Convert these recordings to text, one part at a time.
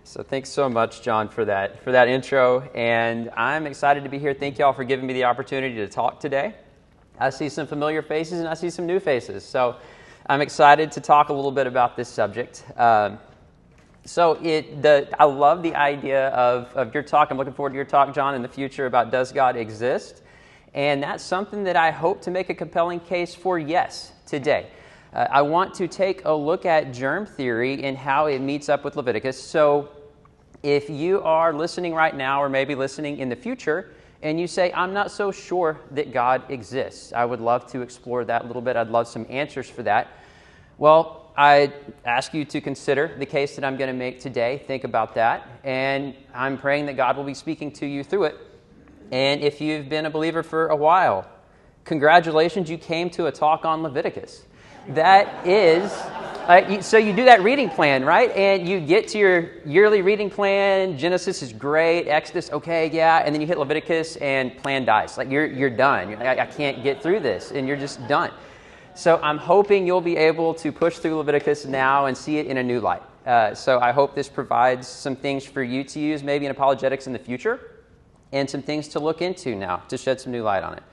So thanks so much, John, for that intro, and I'm excited to be here. Thank you all for giving me the opportunity to talk today. I see some familiar faces and I see some new faces, so I'm excited to talk a little bit about this subject. I love the idea of your talk. I'm looking forward to your talk, John, in the future about does God exist? And that's something that I hope to make a compelling case for yes today. I want to take a look at germ theory and how it meets up with Leviticus. So if you are listening right now or maybe listening in the future and you say, I'm not so sure that God exists, I would love to explore that a little bit. I'd love some answers for that. Well, I ask you to consider the case that I'm going to make today. Think about that. And I'm praying that God will be speaking to you through it. And if you've been a believer for a while, congratulations, you came to a talk on Leviticus. That is, so you do that reading plan, right? And you get to your yearly reading plan. Genesis is great. Exodus, okay, yeah. And then you hit Leviticus and plan dies. Like you're done. You're like, I can't get through this. And you're just done. So I'm hoping you'll be able to push through Leviticus now and see it in a new light. So I hope this provides some things for you to use maybe in apologetics in the future and some things to look into now to shed some new light on it.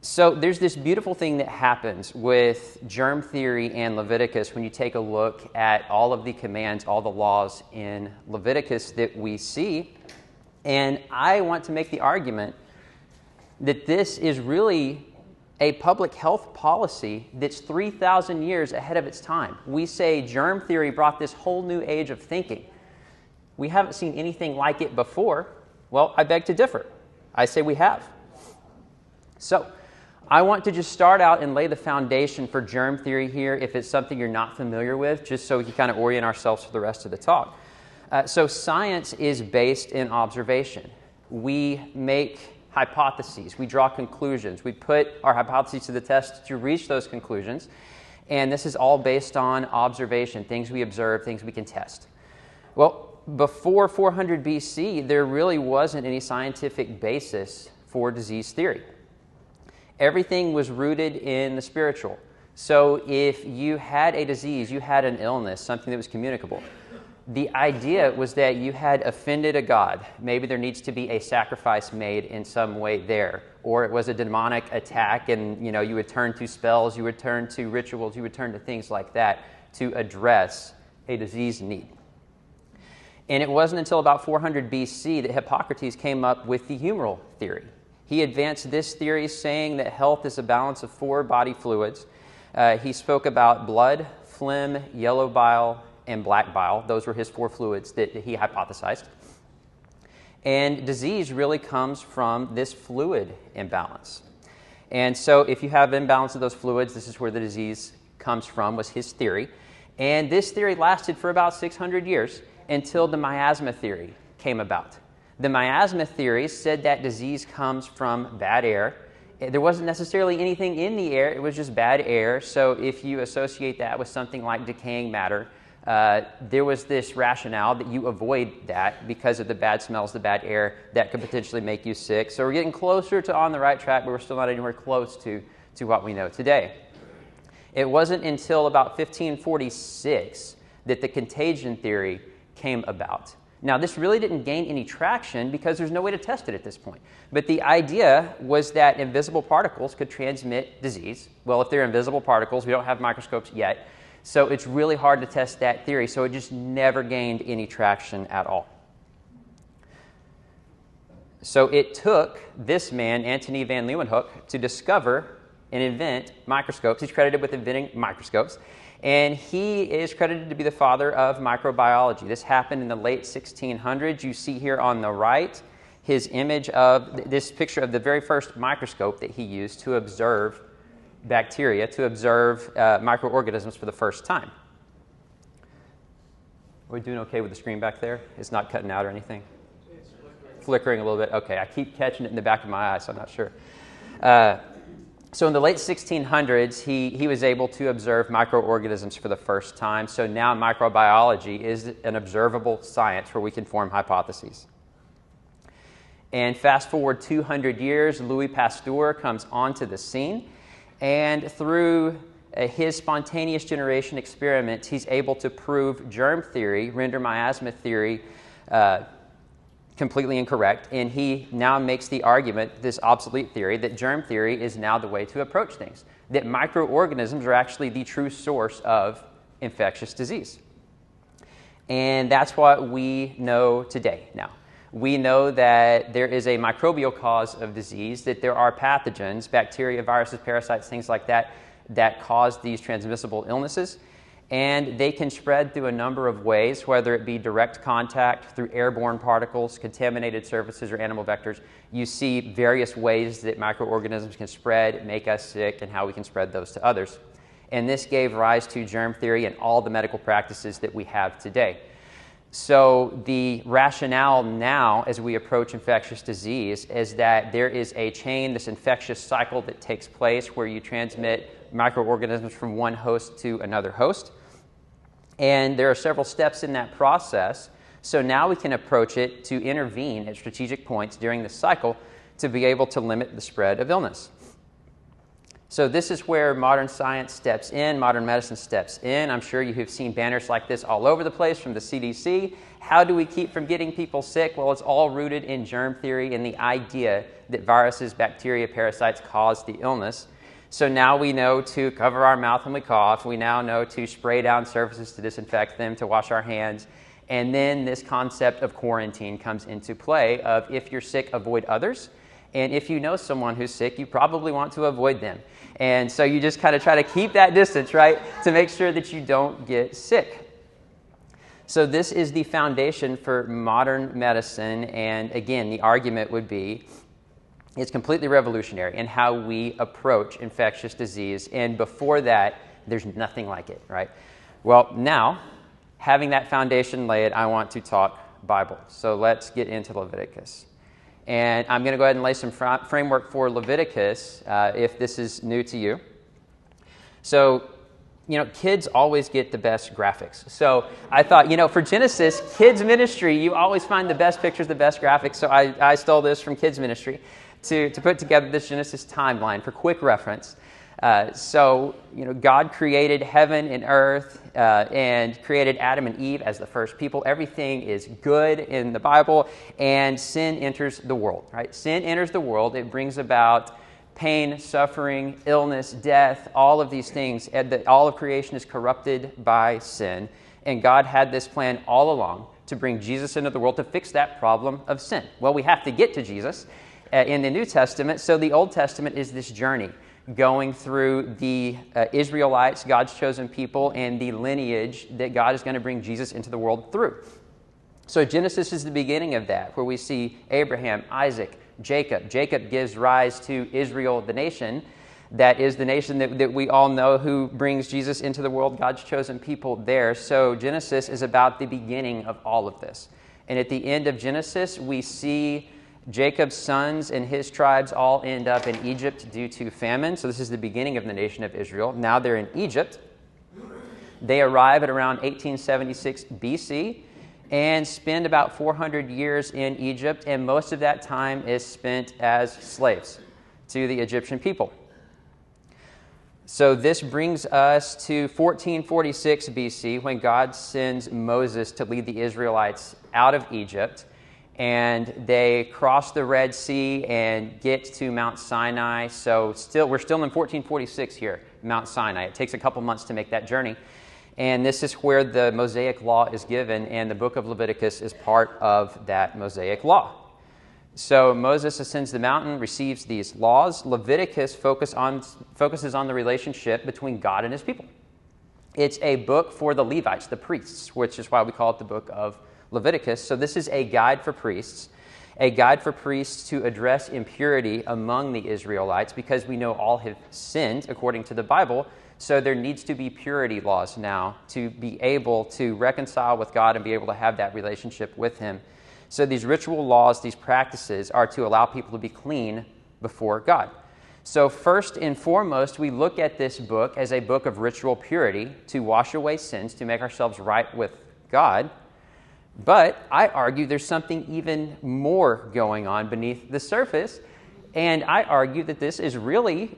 So there's this beautiful thing that happens with germ theory and Leviticus when you take a look at all of the commands, all the laws in Leviticus that we see. And I want to make the argument that this is really a public health policy that's 3,000 years ahead of its time. We say germ theory brought this whole new age of thinking. We haven't seen anything like it before. Well, I beg to differ. I say we have. So I want to just start out and lay the foundation for germ theory here if it's something you're not familiar with, just so we can kind of orient ourselves for the rest of the talk. So science is based in observation. We make hypotheses. We draw conclusions. We put our hypotheses to the test to reach those conclusions. And this is all based on observation, things we observe, things we can test. Well, before 400 BC, there really wasn't any scientific basis for disease theory. Everything was rooted in the spiritual. So if you had a disease, you had an illness, something that was communicable, the idea was that you had offended a god. Maybe there needs to be a sacrifice made in some way there. Or it was a demonic attack and you would turn to spells, you would turn to rituals, you would turn to things like that to address a disease need. And it wasn't until about 400 BC that Hippocrates came up with the humoral theory. He advanced this theory saying that health is a balance of 4 body fluids. He spoke about blood, phlegm, yellow bile, and black bile. Those were his 4 fluids that he hypothesized. And disease really comes from this fluid imbalance. And so if you have imbalance of those fluids, this is where the disease comes from, was his theory. And this theory lasted for about 600 years until the miasma theory came about. The miasma theory said that disease comes from bad air. There wasn't necessarily anything in the air, it was just bad air. So if you associate that with something like decaying matter, there was this rationale that you avoid that because of the bad smells, the bad air, that could potentially make you sick. So we're getting closer to on the right track, but we're still not anywhere close to what we know today. It wasn't until about 1546 that the contagion theory came about. Now, this really didn't gain any traction because there's no way to test it at this point. But the idea was that invisible particles could transmit disease. Well, if they're invisible particles, we don't have microscopes yet. So it's really hard to test that theory. So it just never gained any traction at all. So it took this man, Antony van Leeuwenhoek, to discover and invent microscopes. He's credited with inventing microscopes. And he is credited to be the father of microbiology. This happened in the late 1600s. You see here on the right his image of this picture of the very first microscope that he used to observe bacteria, to observe microorganisms for the first time. Are we doing okay with the screen back there? It's not cutting out or anything? It's flickering a little bit. Okay, I keep catching it in the back of my eye, so I'm not sure. So in the late 1600s, he was able to observe microorganisms for the first time. So now microbiology is an observable science where we can form hypotheses. And fast forward 200 years, Louis Pasteur comes onto the scene. And through his spontaneous generation experiments, he's able to prove germ theory, render miasma theory, completely incorrect, and he now makes the argument, this obsolete theory, that germ theory is now the way to approach things, that microorganisms are actually the true source of infectious disease. And that's what we know today now. We know that there is a microbial cause of disease, that there are pathogens, bacteria, viruses, parasites, things like that, that cause these transmissible illnesses. And they can spread through a number of ways, whether it be direct contact, through airborne particles, contaminated surfaces, or animal vectors. You see various ways that microorganisms can spread, make us sick, and how we can spread those to others. And this gave rise to germ theory and all the medical practices that we have today. So the rationale now, as we approach infectious disease, is that there is a chain, this infectious cycle that takes place where you transmit microorganisms from one host to another host. And there are several steps in that process. So now we can approach it to intervene at strategic points during the cycle to be able to limit the spread of illness. So this is where modern science steps in, modern medicine steps in. I'm sure you have seen banners like this all over the place from the CDC. How do we keep from getting people sick? Well, it's all rooted in germ theory and the idea that viruses, bacteria, parasites cause the illness. So now we know to cover our mouth when we cough. We now know to spray down surfaces to disinfect them, to wash our hands. And then this concept of quarantine comes into play of if you're sick, avoid others. And if you know someone who's sick, you probably want to avoid them. And so you just kind of try to keep that distance, right, to make sure that you don't get sick. So this is the foundation for modern medicine. And again, the argument would be it's completely revolutionary in how we approach infectious disease. And before that, there's nothing like it, right? Well, now, having that foundation laid, I want to talk Bible. So let's get into Leviticus. And I'm going to go ahead and lay some framework for Leviticus if this is new to you. So, kids always get the best graphics. So I thought, for Genesis, kids ministry, you always find the best pictures, the best graphics. So I stole this from kids ministry to put together this Genesis timeline for quick reference. So, God created heaven and earth and created Adam and Eve as the first people. Everything is good in the Bible, and sin enters the world, right? Sin enters the world. It brings about pain, suffering, illness, death, all of these things. All of creation is corrupted by sin, and God had this plan all along to bring Jesus into the world to fix that problem of sin. Well, we have to get to Jesus in the New Testament, so the Old Testament is this journey going through the Israelites, God's chosen people, and the lineage that God is going to bring Jesus into the world through. So Genesis is the beginning of that, where we see Abraham, Isaac, Jacob. Jacob gives rise to Israel, the nation. That is the nation that we all know who brings Jesus into the world, God's chosen people there. So Genesis is about the beginning of all of this. And at the end of Genesis, we see Jacob's sons and his tribes all end up in Egypt due to famine. So this is the beginning of the nation of Israel. Now they're in Egypt. They arrive at around 1876 BC and spend about 400 years in Egypt, and most of that time is spent as slaves to the Egyptian people. So this brings us to 1446 BC, when God sends Moses to lead the Israelites out of Egypt. And they cross the Red Sea and get to Mount Sinai. So we're still in 1446 here, Mount Sinai. It takes a couple months to make that journey. And this is where the Mosaic Law is given, and the book of Leviticus is part of that Mosaic Law. So Moses ascends the mountain, receives these laws. Leviticus focuses on the relationship between God and his people. It's a book for the Levites, the priests, which is why we call it the book of Leviticus. So this is a guide for priests to address impurity among the Israelites, because we know all have sinned according to the Bible. So there needs to be purity laws now to be able to reconcile with God and be able to have that relationship with him. So these ritual laws, these practices, are to allow people to be clean before God. So first and foremost, we look at this book as a book of ritual purity to wash away sins, to make ourselves right with God. But I argue there's something even more going on beneath the surface And I argue that this is really,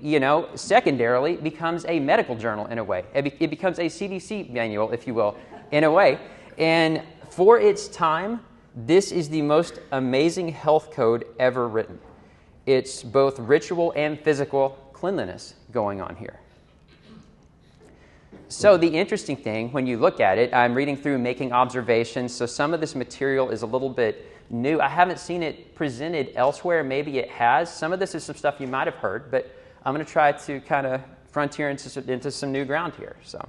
secondarily becomes a medical journal in a way. It becomes a CDC manual, if you will, in a way. And for its time, this is the most amazing health code ever written. It's both ritual and physical cleanliness going on here. So the interesting thing, when you look at it, I'm reading through Making Observations, so some of this material is a little bit new. I haven't seen it presented elsewhere. Maybe it has. Some of this is some stuff you might have heard, but I'm going to try to kind of frontier into some new ground here. So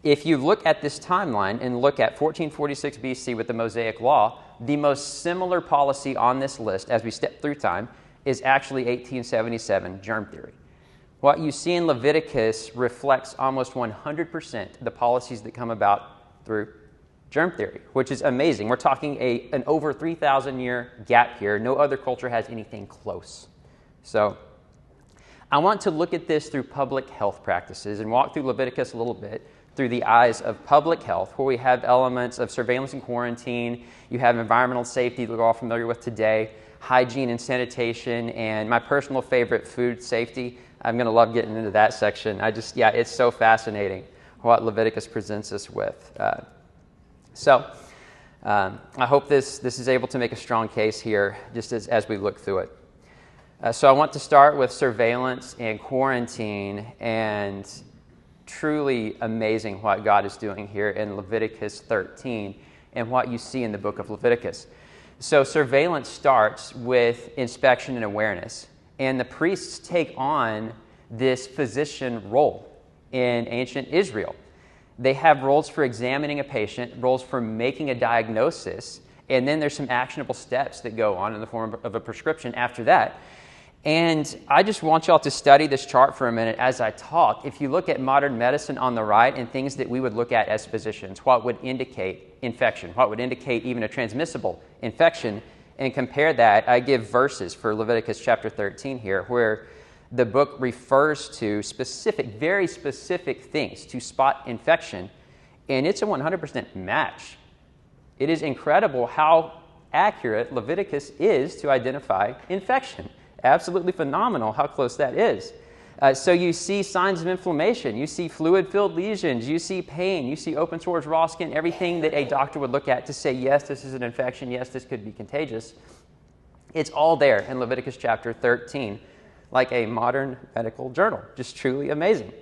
if you look at this timeline and look at 1446 BC with the Mosaic Law, the most similar policy on this list as we step through time is actually 1877 germ theory. What you see in Leviticus reflects almost 100% the policies that come about through germ theory, which is amazing. We're talking an over 3,000-year gap here. No other culture has anything close. So I want to look at this through public health practices and walk through Leviticus a little bit through the eyes of public health, where we have elements of surveillance and quarantine. You have environmental safety that we're all familiar with today, hygiene and sanitation, and my personal favorite, food safety. I'm going to love getting into that section. It's so fascinating what Leviticus presents us with. So I hope this is able to make a strong case here just as we look through it. So I want to start with surveillance and quarantine, and truly amazing what God is doing here in Leviticus 13 and what you see in the book of Leviticus. So surveillance starts with inspection and awareness, and the priests take on this physician role in ancient Israel. They have roles for examining a patient, roles for making a diagnosis, and then there's some actionable steps that go on in the form of a prescription after that. And I just want y'all to study this chart for a minute as I talk. If you look at modern medicine on the right and things that we would look at as physicians, what would indicate infection, what would indicate even a transmissible infection, and compare that, I give verses for Leviticus chapter 13 here, where the book refers to very specific things to spot infection, and it's a 100% match. It is incredible how accurate Leviticus is to identify infection. Absolutely phenomenal how close that is. So you see signs of inflammation, you see fluid-filled lesions, you see pain, you see open sores, raw skin, everything that a doctor would look at to say, yes, this is an infection, yes, this could be contagious. It's all there in Leviticus chapter 13, like a modern medical journal. Just truly amazing.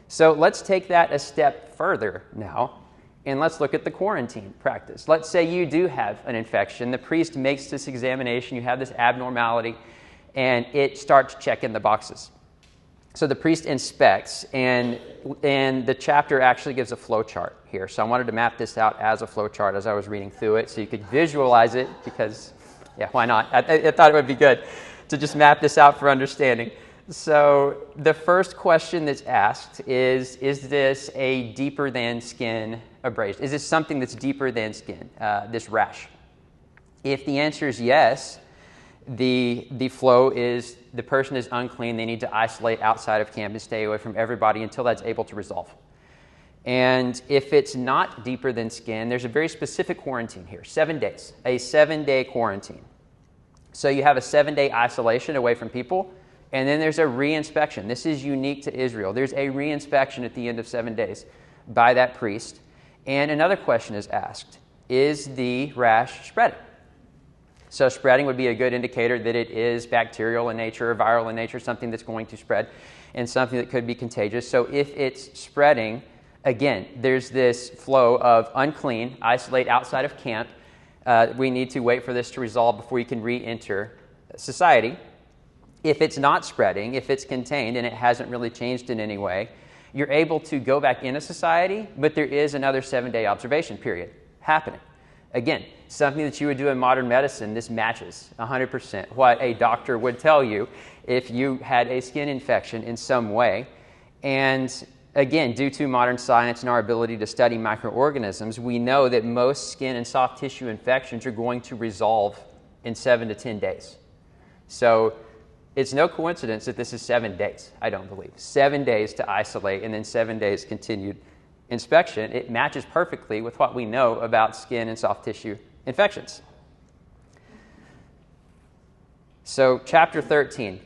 So let's take that a step further now, and let's look at the quarantine practice. Let's say you do have an infection. The priest makes this examination. You have this abnormality, and it starts checking the boxes. So the priest inspects, and the chapter actually gives a flow chart here. So I wanted to map this out as a flow chart as I was reading through it so you could visualize it because, why not? I thought it would be good to just map this out for understanding. So the first question that's asked is this a deeper than skin abrasion? Is this something that's deeper than skin, this rash? If the answer is yes, the flow is the person is unclean. They need to isolate outside of camp and stay away from everybody until that's able to resolve. And if it's not deeper than skin, there's a very specific quarantine here, 7 days, a 7-day quarantine. So you have a 7-day isolation away from people, and then there's a re-inspection. This is unique to Israel. There's a re-inspection at the end of 7 days by that priest. And another question is asked, is the rash spreading? So spreading would be a good indicator that it is bacterial in nature or viral in nature, something that's going to spread and something that could be contagious. So if it's spreading, again, there's this flow of unclean, isolate outside of camp. We need to wait for this to resolve before you can re-enter society. If it's not spreading, if it's contained and it hasn't really changed in any way, you're able to go back into society, but there is another 7-day observation period happening. Again, something that you would do in modern medicine, this matches 100% what a doctor would tell you if you had a skin infection in some way. And again, due to modern science and our ability to study microorganisms, we know that most skin and soft tissue infections are going to resolve in 7 to 10 days. So it's no coincidence that this is 7 days, I don't believe. 7 days to isolate and then 7 days continued inspection. It matches perfectly with what we know about skin and soft tissue infections. So chapter 13,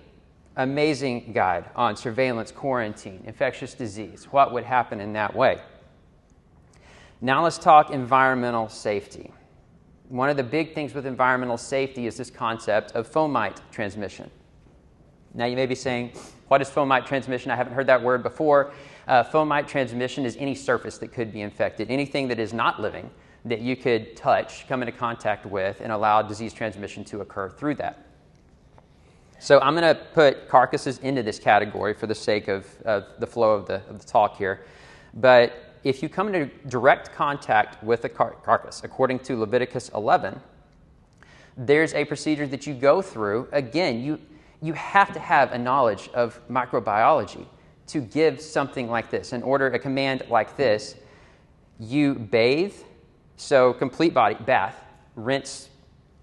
amazing guide on surveillance, quarantine, infectious disease, what would happen in that way. Now let's talk environmental safety. One of the big things with environmental safety is this concept of fomite transmission. Now you may be saying, what is fomite transmission? I haven't heard that word before. Fomite transmission is any surface that could be infected, anything that is not living that you could touch, come into contact with, and allow disease transmission to occur through that. So I'm going to put carcasses into this category for the sake of the flow of the talk here. But if you come into direct contact with a carcass, according to Leviticus 11, there's a procedure that you go through. Again, you have to have a knowledge of microbiology to give something like this. In order a command like this, you bathe, so complete body bath, rinse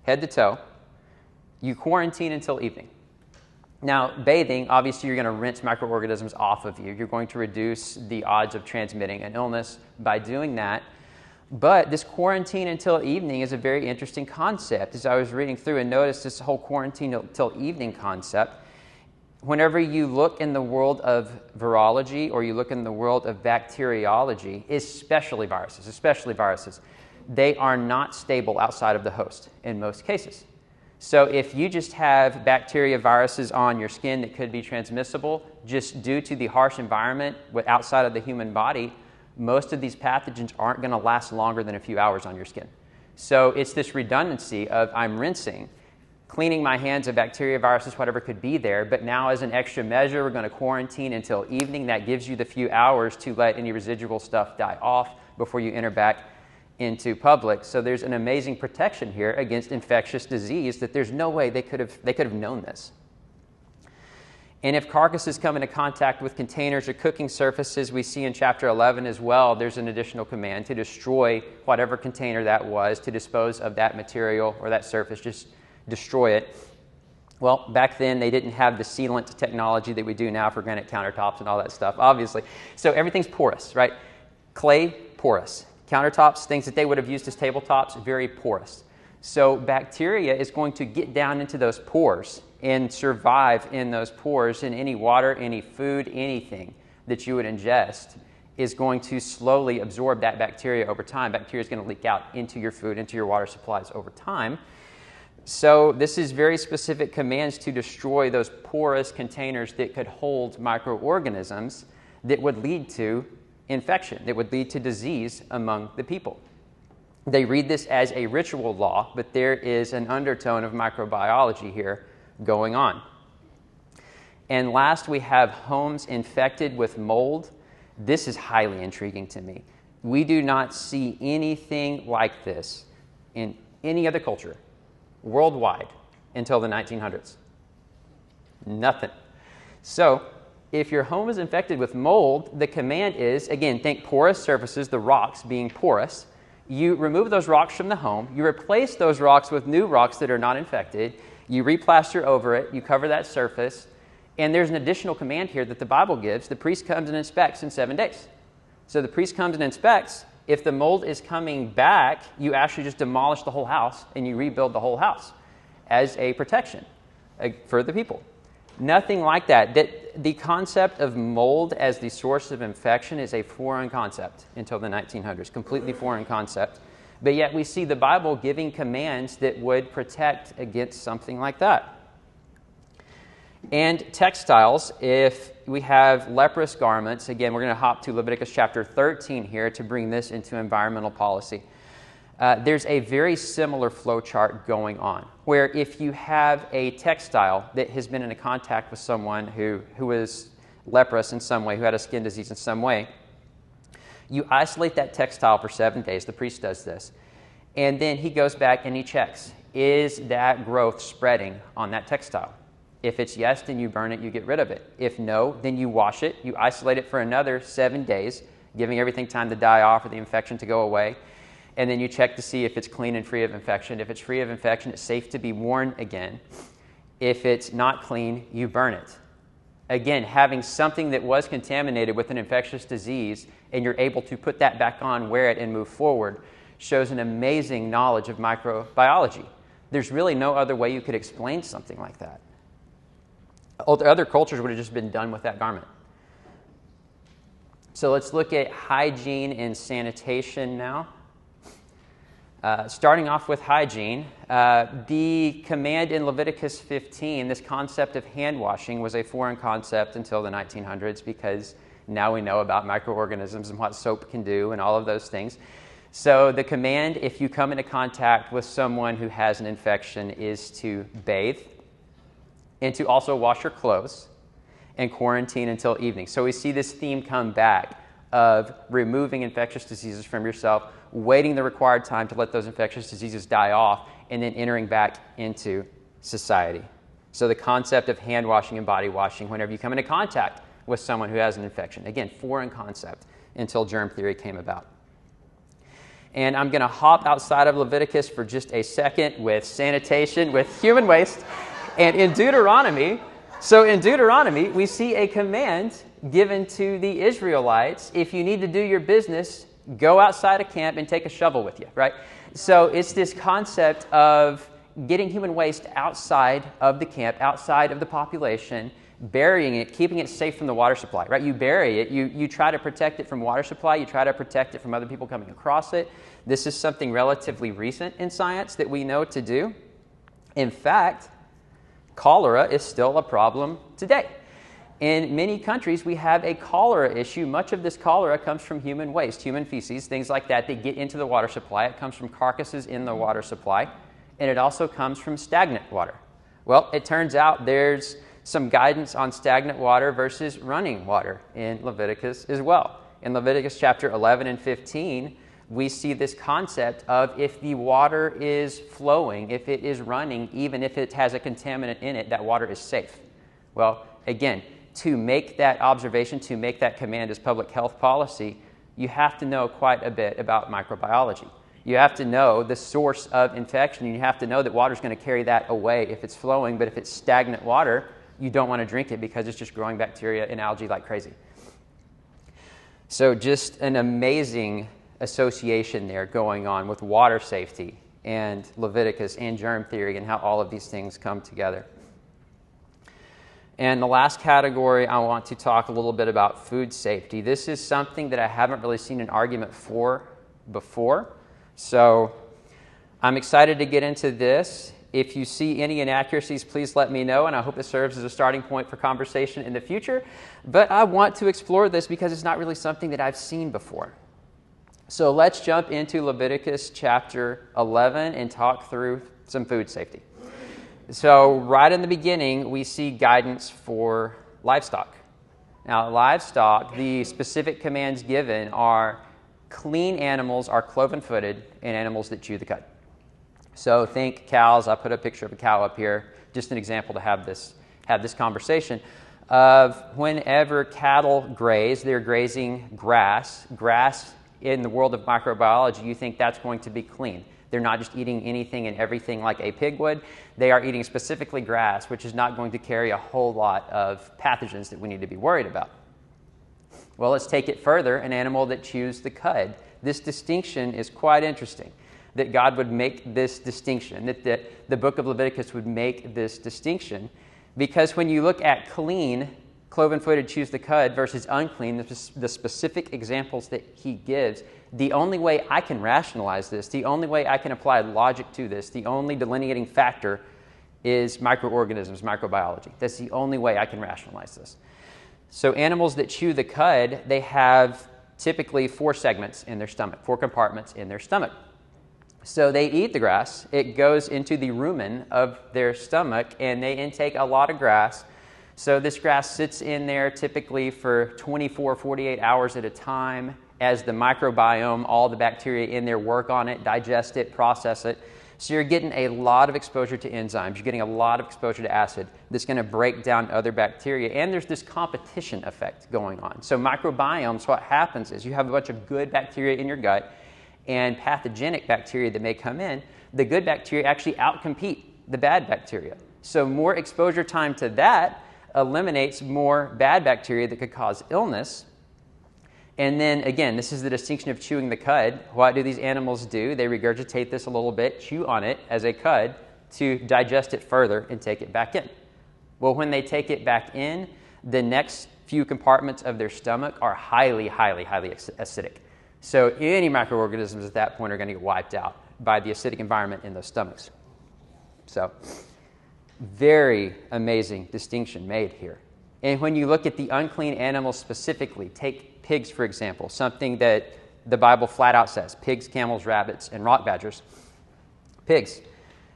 head to toe. You quarantine until evening. Now, bathing, obviously you're going to rinse microorganisms off of you. You're going to reduce the odds of transmitting an illness by doing that. But this quarantine until evening is a very interesting concept. As I was reading through and noticed this whole quarantine until evening concept, whenever you look in the world of virology or you look in the world of bacteriology, especially viruses, they are not stable outside of the host in most cases. So if you just have bacteria, viruses on your skin that could be transmissible, just due to the harsh environment outside of the human body, most of these pathogens aren't going to last longer than a few hours on your skin. So it's this redundancy of I'm rinsing, cleaning my hands of bacteria, viruses, whatever could be there, but now as an extra measure, we're going to quarantine until evening. That gives you the few hours to let any residual stuff die off before you enter back into public. So there's an amazing protection here against infectious disease that there's no way they could have known this. And if carcasses come into contact with containers or cooking surfaces, we see in chapter 11 as well, there's an additional command to destroy whatever container that was, to dispose of that material or that surface, just destroy it. Well, back then they didn't have the sealant technology that we do now for granite countertops and all that stuff, obviously. So everything's porous, right? Clay, porous. Countertops, things that they would have used as tabletops, very porous. So bacteria is going to get down into those pores and survive in those pores, and any water, any food, anything that you would ingest is going to slowly absorb that bacteria over time. Bacteria is going to leak out into your food, into your water supplies over time. So this is very specific commands to destroy those porous containers that could hold microorganisms that would lead to infection, that would lead to disease among the people. They read this as a ritual law, but there is an undertone of microbiology here going on. And last, we have homes infected with mold. This is highly intriguing to me. We do not see anything like this in any other culture worldwide until the 1900s. Nothing. So, if your home is infected with mold, the command is, again, think porous surfaces, the rocks being porous. You remove those rocks from the home. You replace those rocks with new rocks that are not infected. You replaster over it. You cover that surface. And there's an additional command here that the Bible gives. The priest comes and inspects in 7 days. So the priest comes and inspects. If the mold is coming back, you actually just demolish the whole house and you rebuild the whole house as a protection for the people. Nothing like that. The concept of mold as the source of infection is a foreign concept until the 1900s, completely foreign concept. But yet we see the Bible giving commands that would protect against something like that. And textiles, if we have leprous garments, again, we're going to hop to Leviticus chapter 13 here to bring this into environmental policy. There's a very similar flow chart going on, where if you have a textile that has been in contact with someone who is leprous in some way, who had a skin disease in some way, you isolate that textile for 7 days. The priest does this. And then he goes back and he checks, is that growth spreading on that textile? If it's yes, then you burn it, you get rid of it. If no, then you wash it, you isolate it for another 7 days, giving everything time to die off or the infection to go away. And then you check to see if it's clean and free of infection. If it's free of infection, it's safe to be worn again. If it's not clean, you burn it. Again, having something that was contaminated with an infectious disease and you're able to put that back on, wear it, and move forward shows an amazing knowledge of microbiology. There's really no other way you could explain something like that. Other cultures would have just been done with that garment. So let's look at hygiene and sanitation now. Starting off with hygiene, the command in Leviticus 15, this concept of hand washing was a foreign concept until the 1900s, because now we know about microorganisms and what soap can do and all of those things. So the command, if you come into contact with someone who has an infection, is to bathe and to also wash your clothes and quarantine until evening. So we see this theme come back of removing infectious diseases from yourself, waiting the required time to let those infectious diseases die off, and then entering back into society. So the concept of hand washing and body washing whenever you come into contact with someone who has an infection. Again, foreign concept until germ theory came about. And I'm going to hop outside of Leviticus for just a second with sanitation, with human waste. And in Deuteronomy, we see a command given to the Israelites: if you need to do your business, go outside a camp and take a shovel with you, right? So it's this concept of getting human waste outside of the camp, outside of the population, burying it, keeping it safe from the water supply, right? You bury it, you try to protect it from water supply, you try to protect it from other people coming across it. This is something relatively recent in science that we know to do. In fact, cholera is still a problem today. In many countries, we have a cholera issue. Much of this cholera comes from human waste, human feces, things like that get into the water supply. It comes from carcasses in the water supply, and it also comes from stagnant water. Well, it turns out there's some guidance on stagnant water versus running water in Leviticus as well. In Leviticus chapter 11 and 15, we see this concept of if the water is flowing, if it is running, even if it has a contaminant in it, that water is safe. Well, again, to make that observation, to make that command as public health policy, you have to know quite a bit about microbiology. You have to know the source of infection, and you have to know that water is going to carry that away if it's flowing, but if it's stagnant water, you don't want to drink it because it's just growing bacteria and algae like crazy. So just an amazing association there going on with water safety and Leviticus and germ theory and how all of these things come together. And the last category, I want to talk a little bit about food safety. This is something that I haven't really seen an argument for before. So I'm excited to get into this. If you see any inaccuracies, please let me know, and I hope it serves as a starting point for conversation in the future. But I want to explore this because it's not really something that I've seen before. So let's jump into Leviticus chapter 11 and talk through some food safety. So right in the beginning, we see guidance for livestock. Now, livestock, the specific commands given are clean animals are cloven-footed and animals that chew the cud. So think cows. I put a picture of a cow up here, just an example to have this conversation of whenever cattle graze, they're grazing grass. Grass in the world of microbiology, you think that's going to be clean. They're not just eating anything and everything like a pig would. They are eating specifically grass, which is not going to carry a whole lot of pathogens that we need to be worried about. Well, let's take it further. An animal that chews the cud. This distinction is quite interesting, that God would make this distinction, that the book of Leviticus would make this distinction, because when you look at clean, cloven-footed chews the cud versus unclean, the specific examples that he gives, the only way I can rationalize this, the only way I can apply logic to this, the only delineating factor is microorganisms, microbiology. That's the only way I can rationalize this. So animals that chew the cud, they have typically 4 segments in their stomach, 4 compartments in their stomach. So they eat the grass, it goes into the rumen of their stomach, and they intake a lot of grass. So this grass sits in there typically for 24, 48 hours at a time as the microbiome, all the bacteria in there work on it, digest it, process it. So you're getting a lot of exposure to enzymes. You're getting a lot of exposure to acid that's going to break down other bacteria. And there's this competition effect going on. So microbiomes, what happens is you have a bunch of good bacteria in your gut and pathogenic bacteria that may come in. The good bacteria actually outcompete the bad bacteria. So more exposure time to that eliminates more bad bacteria that could cause illness. And then, again, this is the distinction of chewing the cud. What do these animals do? They regurgitate this a little bit, chew on it as a cud, to digest it further and take it back in. Well, when they take it back in, the next few compartments of their stomach are highly, highly, highly acidic. So any microorganisms at that point are going to get wiped out by the acidic environment in those stomachs. So very amazing distinction made here. And when you look at the unclean animals specifically, take pigs, for example, something that the Bible flat out says, pigs, camels, rabbits, and rock badgers. Pigs,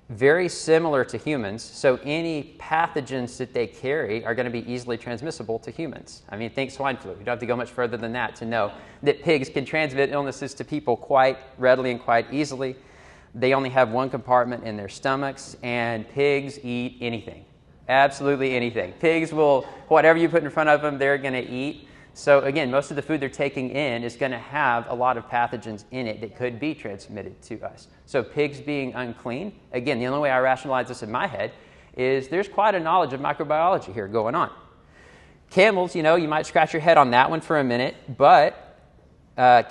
very similar to humans, so any pathogens that they carry are going to be easily transmissible to humans. I mean, think swine flu. You don't have to go much further than that to know that pigs can transmit illnesses to people quite readily and quite easily. They only have one compartment in their stomachs, and pigs eat anything. Absolutely anything. Pigs will, whatever you put in front of them, they're going to eat. So again, most of the food they're taking in is going to have a lot of pathogens in it that could be transmitted to us. So pigs being unclean, again, the only way I rationalize this in my head is there's quite a knowledge of microbiology here going on. Camels, you might scratch your head on that one for a minute, but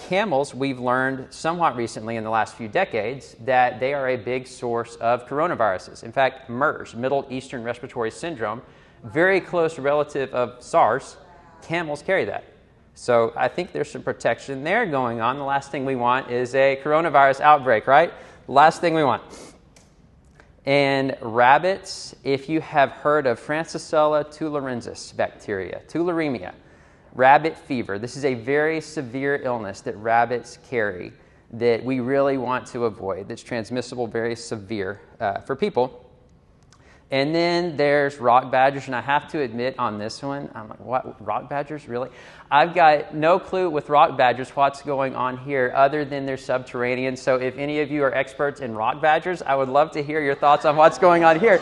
camels, we've learned somewhat recently in the last few decades that they are a big source of coronaviruses. In fact, MERS, Middle Eastern Respiratory Syndrome, very close relative of SARS, camels carry that. So I think there's some protection there going on. The last thing we want is a coronavirus outbreak, right? The last thing we want. And rabbits, if you have heard of Francisella tularensis bacteria, tularemia, rabbit fever. This is a very severe illness that rabbits carry that we really want to avoid, that's transmissible, very severe for people. And then there's rock badgers, and I have to admit on this one, I'm like, what, rock badgers, really? I've got no clue with rock badgers what's going on here other than they're subterranean. So if any of you are experts in rock badgers, I would love to hear your thoughts on what's going on here.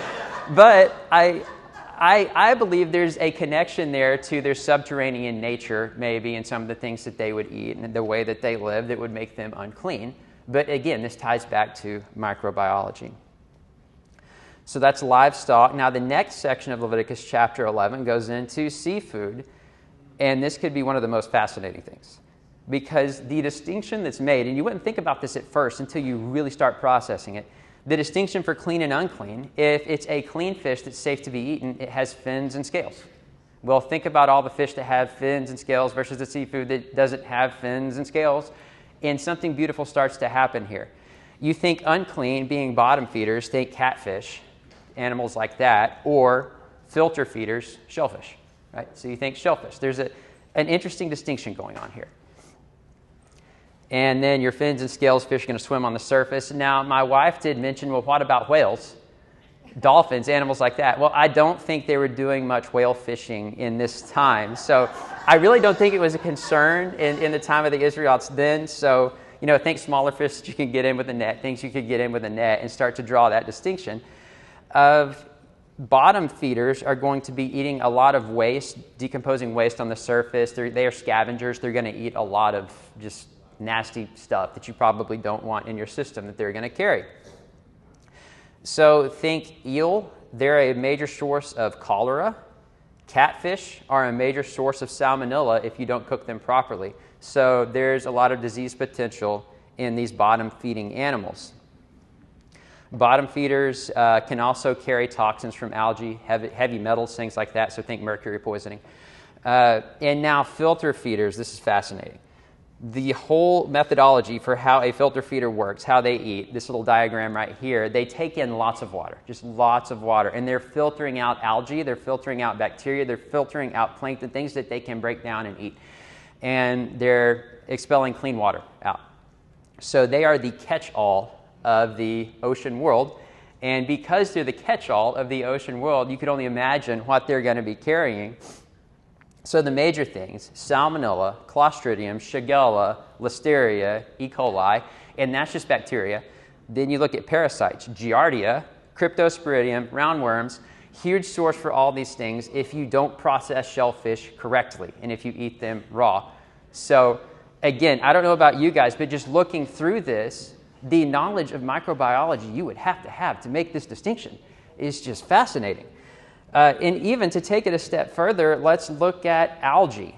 But I believe there's a connection there to their subterranean nature, maybe, and some of the things that they would eat and the way that they live that would make them unclean. But again, this ties back to microbiology. So that's livestock. Now, the next section of Leviticus chapter 11 goes into seafood, and this could be one of the most fascinating things because the distinction that's made, and you wouldn't think about this at first until you really start processing it, the distinction for clean and unclean, if it's a clean fish that's safe to be eaten, it has fins and scales. Well, think about all the fish that have fins and scales versus the seafood that doesn't have fins and scales, and something beautiful starts to happen here. You think unclean being bottom feeders, think catfish, animals like that, or filter feeders, shellfish, right? So you think shellfish. There's an interesting distinction going on here. And then your fins and scales fish are going to swim on the surface. Now, my wife did mention, well, what about whales, dolphins, animals like that? Well, I don't think they were doing much whale fishing in this time. So I really don't think it was a concern in the time of the Israelites then. So, think smaller fish that you can get in with a net, things you could get in with a net, and start to draw that distinction. Of bottom feeders are going to be eating a lot of waste, decomposing waste on the surface. They are scavengers. They're going to eat a lot of just nasty stuff that you probably don't want in your system that they're going to carry. So think eel. They're a major source of cholera. Catfish are a major source of salmonella if you don't cook them properly. So there's a lot of disease potential in these bottom feeding animals. Bottom feeders can also carry toxins from algae, heavy metals, things like that, so think mercury poisoning. And now filter feeders, this is fascinating. The whole methodology for how a filter feeder works, how they eat, this little diagram right here, they take in lots of water, just lots of water, and they're filtering out algae, they're filtering out bacteria, they're filtering out plankton, things that they can break down and eat. And they're expelling clean water out. So they are the catch-all of the ocean world, and because they're the catch-all of the ocean world, you could only imagine what they're going to be carrying. So the major things, salmonella, clostridium, shigella, listeria, E. coli, and that's just bacteria. Then you look at parasites, giardia, cryptosporidium, roundworms, huge source for all these things if you don't process shellfish correctly and if you eat them raw. So again, I don't know about you guys, but just looking through this, the knowledge of microbiology you would have to make this distinction is just fascinating. And even to take it a step further, let's look at algae.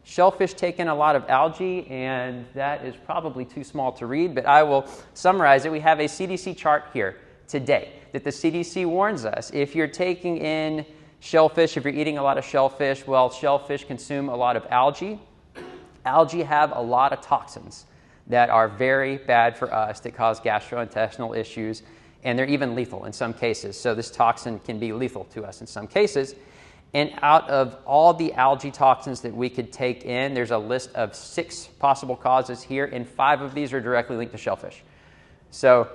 Shellfish take in a lot of algae, and that is probably too small to read, but I will summarize it. We have a CDC chart here today that the CDC warns us. If you're taking in shellfish, if you're eating a lot of shellfish, well, shellfish consume a lot of algae. Algae have a lot of toxins that are very bad for us, that cause gastrointestinal issues, and they're even lethal in some cases. So this toxin can be lethal to us in some cases. And out of all the algae toxins that we could take in, there's a list of 6 possible causes here, and 5 of these are directly linked to shellfish. So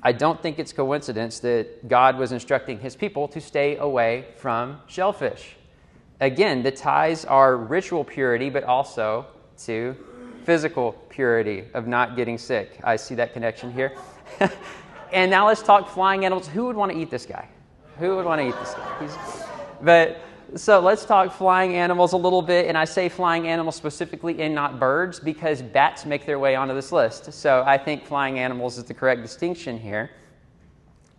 I don't think it's coincidence that God was instructing his people to stay away from shellfish. Again, the ties are ritual purity, but also to physical purity of not getting sick. I see that connection here. And now let's talk flying animals. Who would want to eat this guy? Who would want to eat this guy? So let's talk flying animals a little bit, and I say flying animals specifically and not birds because bats make their way onto this list. So I think flying animals is the correct distinction here.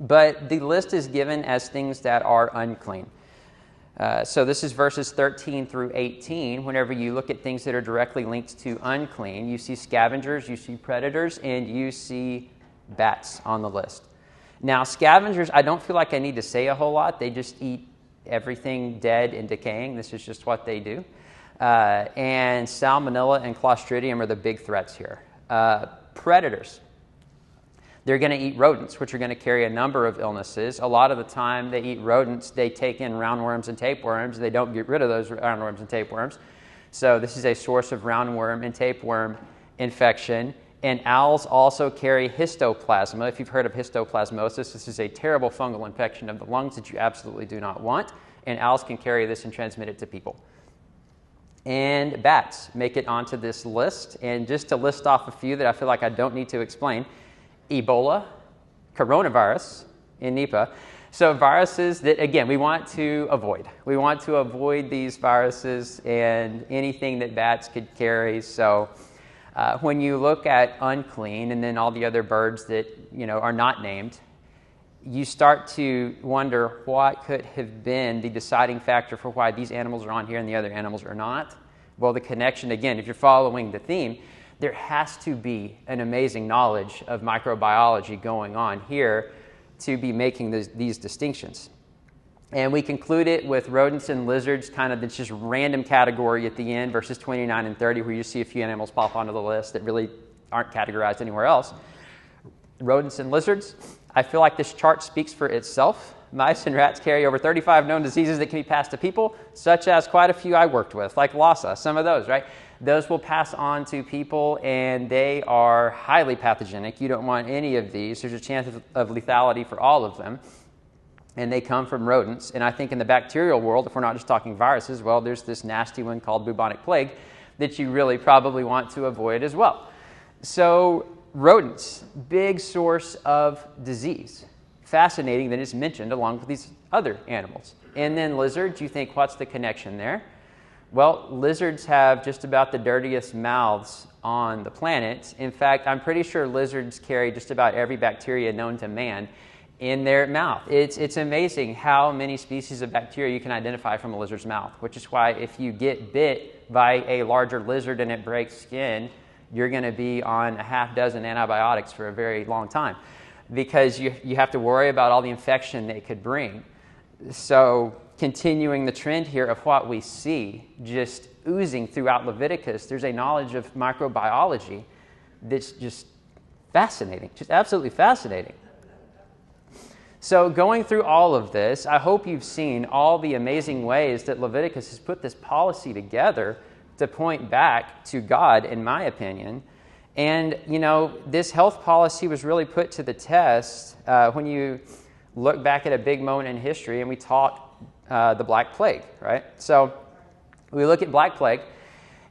But the list is given as things that are unclean. So this is verses 13 through 18. Whenever you look at things that are directly linked to unclean, you see scavengers, you see predators, and you see bats on the list. Now, scavengers, I don't feel like I need to say a whole lot. They just eat everything dead and decaying. This is just what they do. And salmonella and clostridium are the big threats here. Predators. They're going to eat rodents, which are going to carry a number of illnesses. A lot of the time they eat rodents, they take in roundworms and tapeworms. They don't get rid of those roundworms and tapeworms. So this is a source of roundworm and tapeworm infection. And owls also carry histoplasma. If you've heard of histoplasmosis, this is a terrible fungal infection of the lungs that you absolutely do not want. And owls can carry this and transmit it to people. And bats make it onto this list. And just to list off a few that I feel like I don't need to explain: Ebola, coronavirus, and Nipah. So viruses that, again, we want to avoid. We want to avoid these viruses and anything that bats could carry. So when you look at unclean and then all the other birds that are not named, you start to wonder what could have been the deciding factor for why these animals are on here and the other animals are not. Well, the connection, again, if you're following the theme, there has to be an amazing knowledge of microbiology going on here to be making these distinctions. And we conclude it with rodents and lizards, kind of this just random category at the end, verses 29 and 30, where you see a few animals pop onto the list that really aren't categorized anywhere else. Rodents and lizards, I feel like this chart speaks for itself. Mice and rats carry over 35 known diseases that can be passed to people, such as quite a few I worked with, like Lassa, some of those, right? Those will pass on to people, and they are highly pathogenic. You don't want any of these. There's a chance of lethality for all of them. And they come from rodents. And I think in the bacterial world, if we're not just talking viruses, well, there's this nasty one called bubonic plague that you really probably want to avoid as well. So rodents, big source of disease. Fascinating that it's mentioned along with these other animals. And then lizards, you think, what's the connection there? Well, lizards have just about the dirtiest mouths on the planet. In fact, I'm pretty sure lizards carry just about every bacteria known to man in their mouth. It's amazing how many species of bacteria you can identify from a lizard's mouth, which is why if you get bit by a larger lizard and it breaks skin, you're going to be on a half dozen antibiotics for a very long time because you have to worry about all the infection they could bring. So continuing the trend here of what we see just oozing throughout Leviticus, there's a knowledge of microbiology that's just fascinating, just absolutely fascinating. So going through all of this, I hope you've seen all the amazing ways that Leviticus has put this policy together to point back to God, in my opinion. And, this health policy was really put to the test when you look back at a big moment in history and we talk the Black Plague, right? So we look at Black Plague,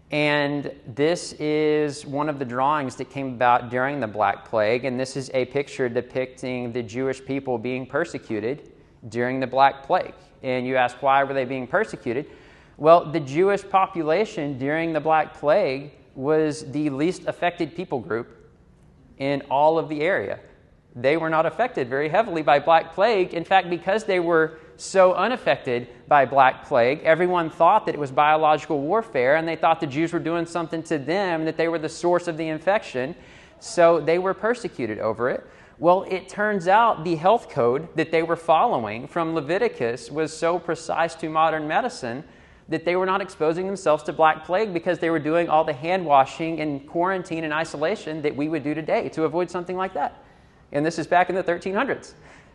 and this is one of the drawings that came about during the Black Plague, and this is a picture depicting the Jewish people being persecuted during the Black Plague. And you ask, why were they being persecuted? Well, the Jewish population during the Black Plague was the least affected people group in all of the area. They were not affected very heavily by Black Plague. In fact, because they were so unaffected by Black Plague, everyone thought that it was biological warfare, and they thought the Jews were doing something to them, that they were the source of the infection, so they were persecuted over it. Well, it turns out the health code that they were following from Leviticus was so precise to modern medicine that they were not exposing themselves to Black Plague because they were doing all the hand washing and quarantine and isolation that we would do today to avoid something like that. And this is back in the 1300s.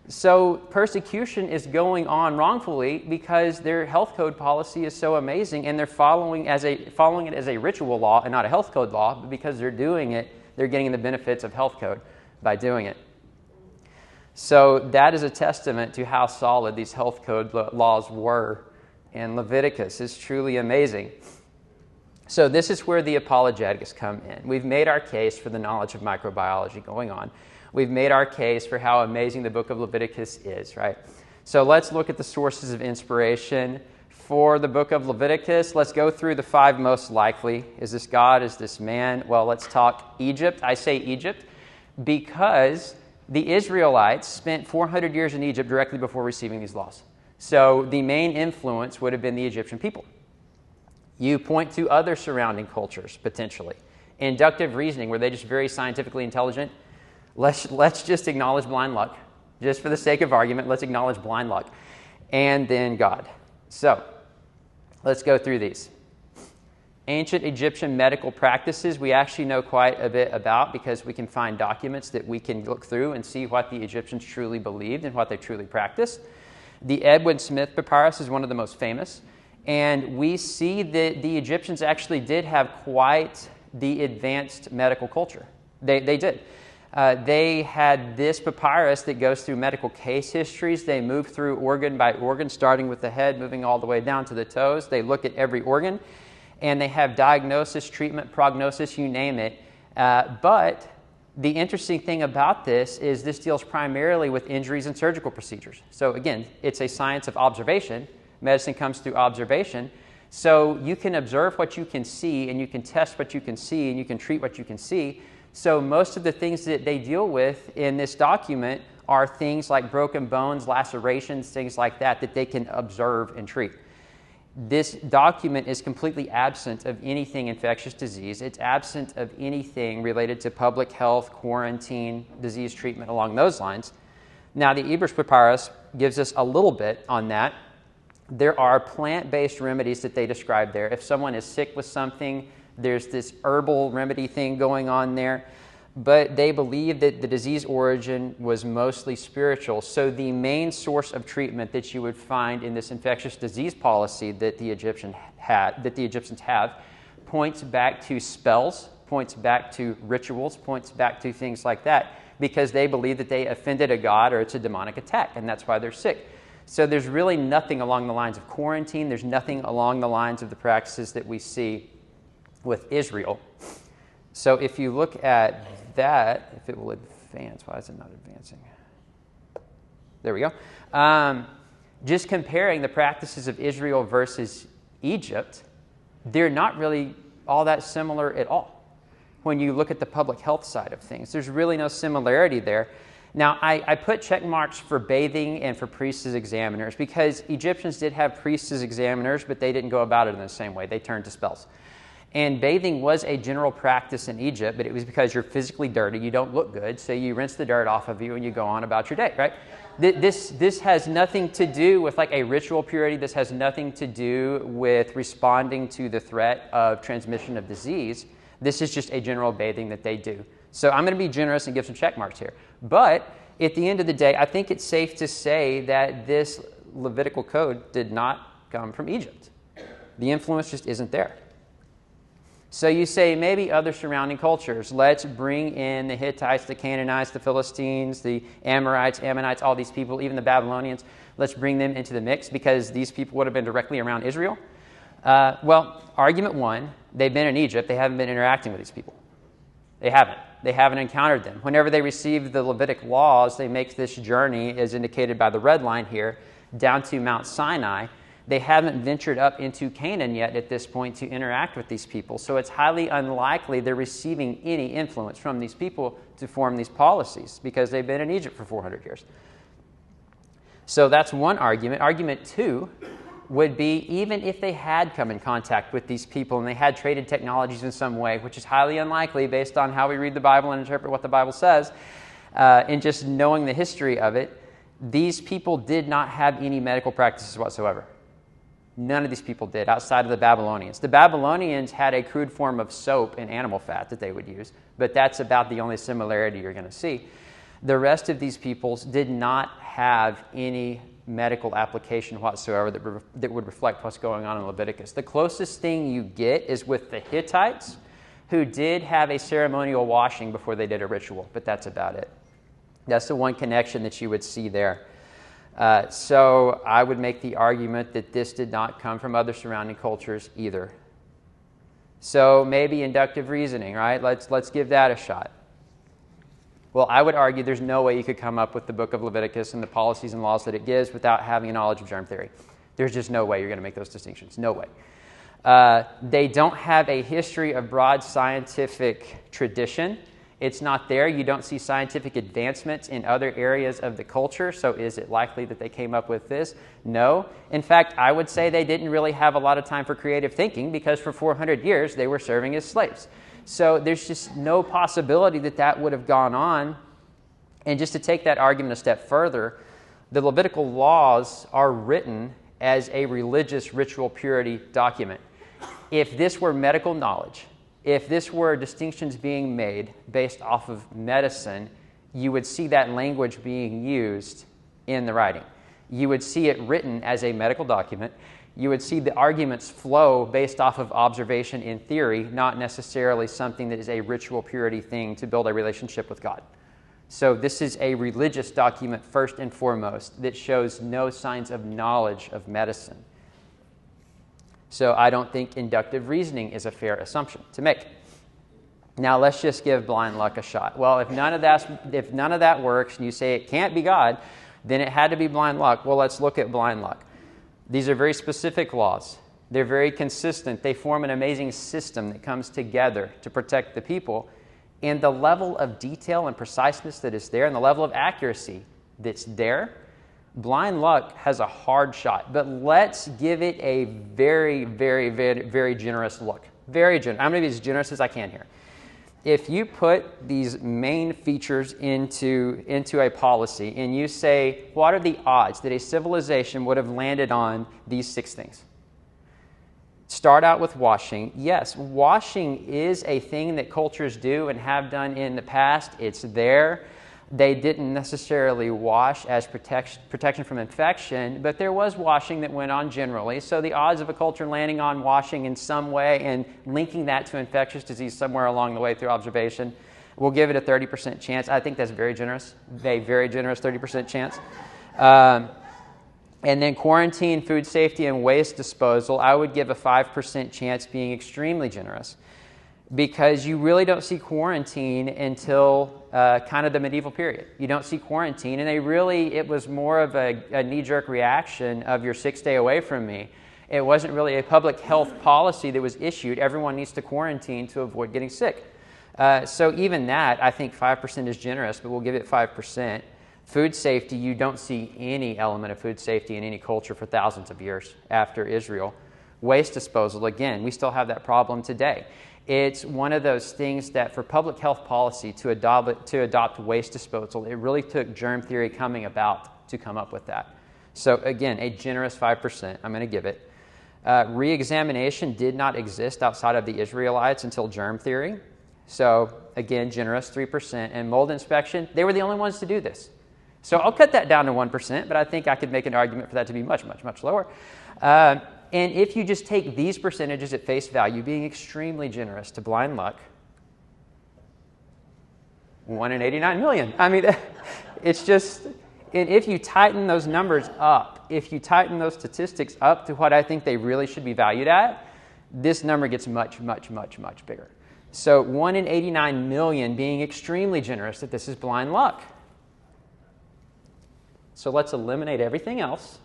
So persecution is going on wrongfully because their health code policy is so amazing, and they're following it as a ritual law and not a health code law, but because they're doing it, they're getting the benefits of health code by doing it. So that is a testament to how solid these health code laws were in Leviticus. It's truly amazing. So this is where the apologetics come in. We've made our case for the knowledge of microbiology going on. We've made our case for how amazing the book of Leviticus is, right? So let's look at the sources of inspiration for the book of Leviticus. Let's go through the 5 most likely. Is this God? Is this man? Well, let's talk Egypt. I say Egypt because the Israelites spent 400 years in Egypt directly before receiving these laws. So the main influence would have been the Egyptian people. You point to other surrounding cultures, potentially. Inductive reasoning, were they just very scientifically intelligent? Let's just acknowledge blind luck. Just for the sake of argument, let's acknowledge blind luck. And then God. So let's go through these. Ancient Egyptian medical practices we actually know quite a bit about because we can find documents that we can look through and see what the Egyptians truly believed and what they truly practiced. The Edwin Smith Papyrus is one of the most famous, and we see that the Egyptians actually did have quite the advanced medical culture. They did. They had this papyrus that goes through medical case histories. They move through organ by organ, starting with the head, moving all the way down to the toes. They look at every organ, and they have diagnosis, treatment, prognosis, you name it. But the interesting thing about this is this deals primarily with injuries and surgical procedures. So again, it's a science of observation. Medicine comes through observation. So you can observe what you can see, and you can test what you can see, and you can treat what you can see. So most of the things that they deal with in this document are things like broken bones, lacerations, things like that they can observe and treat. This document is completely absent of anything infectious disease. It's absent of anything related to public health, quarantine, disease treatment along those lines. Now, the Ebers Papyrus gives us a little bit on that. There are plant-based remedies that they describe there. If someone is sick with something, there's this herbal remedy thing going on there. But they believe that the disease origin was mostly spiritual. So the main source of treatment that you would find in this infectious disease policy that the Egyptians have points back to spells, points back to rituals, points back to things like that, because they believe that they offended a god or it's a demonic attack, and that's why they're sick. So there's really nothing along the lines of quarantine. There's nothing along the lines of the practices that we see with Israel. So if you look at that, if it will advance, why is it not advancing? There we go. Just comparing the practices of Israel versus Egypt, they're not really all that similar at all. When you look at the public health side of things, there's really no similarity there. Now, I put check marks for bathing and for priests as examiners because Egyptians did have priests as examiners, but they didn't go about it in the same way. They turned to spells. And bathing was a general practice in Egypt, but it was because you're physically dirty, you don't look good, so you rinse the dirt off of you and you go on about your day, right? This has nothing to do with like a ritual purity. This has nothing to do with responding to the threat of transmission of disease. This is just a general bathing that they do. So I'm going to be generous and give some check marks here. But at the end of the day, I think it's safe to say that this Levitical code did not come from Egypt. The influence just isn't there. So you say maybe other surrounding cultures. Let's bring in the Hittites, the Canaanites, the Philistines, the Amorites, Ammonites, all these people, even the Babylonians. Let's bring them into the mix because these people would have been directly around Israel. Well, argument one, they've been in Egypt. They haven't been interacting with these people. They haven't. They haven't encountered them. Whenever they receive the Levitic laws, they make this journey, as indicated by the red line here, down to Mount Sinai. They haven't ventured up into Canaan yet at this point to interact with these people. So it's highly unlikely they're receiving any influence from these people to form these policies because they've been in Egypt for 400 years. So that's one argument. Argument two would be even if they had come in contact with these people and they had traded technologies in some way, which is highly unlikely based on how we read the Bible and interpret what the Bible says, and just knowing the history of it, these people did not have any medical practices whatsoever. None of these people did, outside of the Babylonians. The Babylonians had a crude form of soap and animal fat that they would use, but that's about the only similarity you're going to see. The rest of these peoples did not have any medical application whatsoever that would reflect what's going on in Leviticus. The closest thing you get is with the Hittites, who did have a ceremonial washing before they did a ritual, but that's about it. That's the one connection that you would see there. So I would make the argument that this did not come from other surrounding cultures either. So maybe inductive reasoning, right? Let's give that a shot. Well, I would argue there's no way you could come up with the book of Leviticus and the policies and laws that it gives without having a knowledge of germ theory. There's just no way you're going to make those distinctions. No way. They don't have a history of broad scientific tradition. It's not there. You don't see scientific advancements in other areas of the culture. So is it likely that they came up with this? No. In fact, I would say they didn't really have a lot of time for creative thinking because for 400 years they were serving as slaves. So there's just no possibility that that would have gone on. And just to take that argument a step further, the Levitical laws are written as a religious ritual purity document. If this were medical knowledge, if this were distinctions being made based off of medicine, you would see that language being used in the writing. You would see it written as a medical document. You would see the arguments flow based off of observation in theory, not necessarily something that is a ritual purity thing to build a relationship with God. So this is a religious document first and foremost that shows no signs of knowledge of medicine. So I don't think inductive reasoning is a fair assumption to make. Now let's just give blind luck a shot. Well, if none of that works and you say it can't be God, then it had to be blind luck. Well, let's look at blind luck. These are very specific laws. They're very consistent. They form an amazing system that comes together to protect the people. And the level of detail and preciseness that is there and the level of accuracy that's there, blind luck has a hard shot. But let's give it a very, very, very, very generous look. Very generous. I'm going to be as generous as I can here. If you put these main features into a policy and you say, what are the odds that a civilization would have landed on these 6 things? Start out with washing. Yes, washing is a thing that cultures do and have done in the past. It's there. They didn't necessarily wash as protection from infection, but there was washing that went on generally. So the odds of a culture landing on washing in some way and linking that to infectious disease somewhere along the way through observation, we'll give it a 30% chance. I think that's very generous, a very generous 30% chance. And then quarantine, food safety, and waste disposal, I would give a 5% chance being extremely generous, because you really don't see quarantine until kind of the medieval period. You don't see quarantine, and it was more of a knee-jerk reaction of you're 6 days away from me. It wasn't really a public health policy that was issued. Everyone needs to quarantine to avoid getting sick. So even that, I think 5% is generous, but we'll give it 5%. Food safety, you don't see any element of food safety in any culture for thousands of years after Israel. Waste disposal, again, we still have that problem today. It's one of those things that for public health policy to adopt waste disposal, it really took germ theory coming about to come up with that. So again, a generous 5%, I'm going to give it. Re-examination did not exist outside of the Israelites until germ theory. So again, generous 3%. And mold inspection, they were the only ones to do this. So I'll cut that down to 1%, but I think I could make an argument for that to be much, much, much lower. And if you just take these percentages at face value, being extremely generous to blind luck, 1 in 89 million. I mean, it's just, and if you tighten those numbers up, if you tighten those statistics up to what I think they really should be valued at, this number gets much, much, much, much bigger. So 1 in 89 million being extremely generous that this is blind luck. So let's eliminate everything else,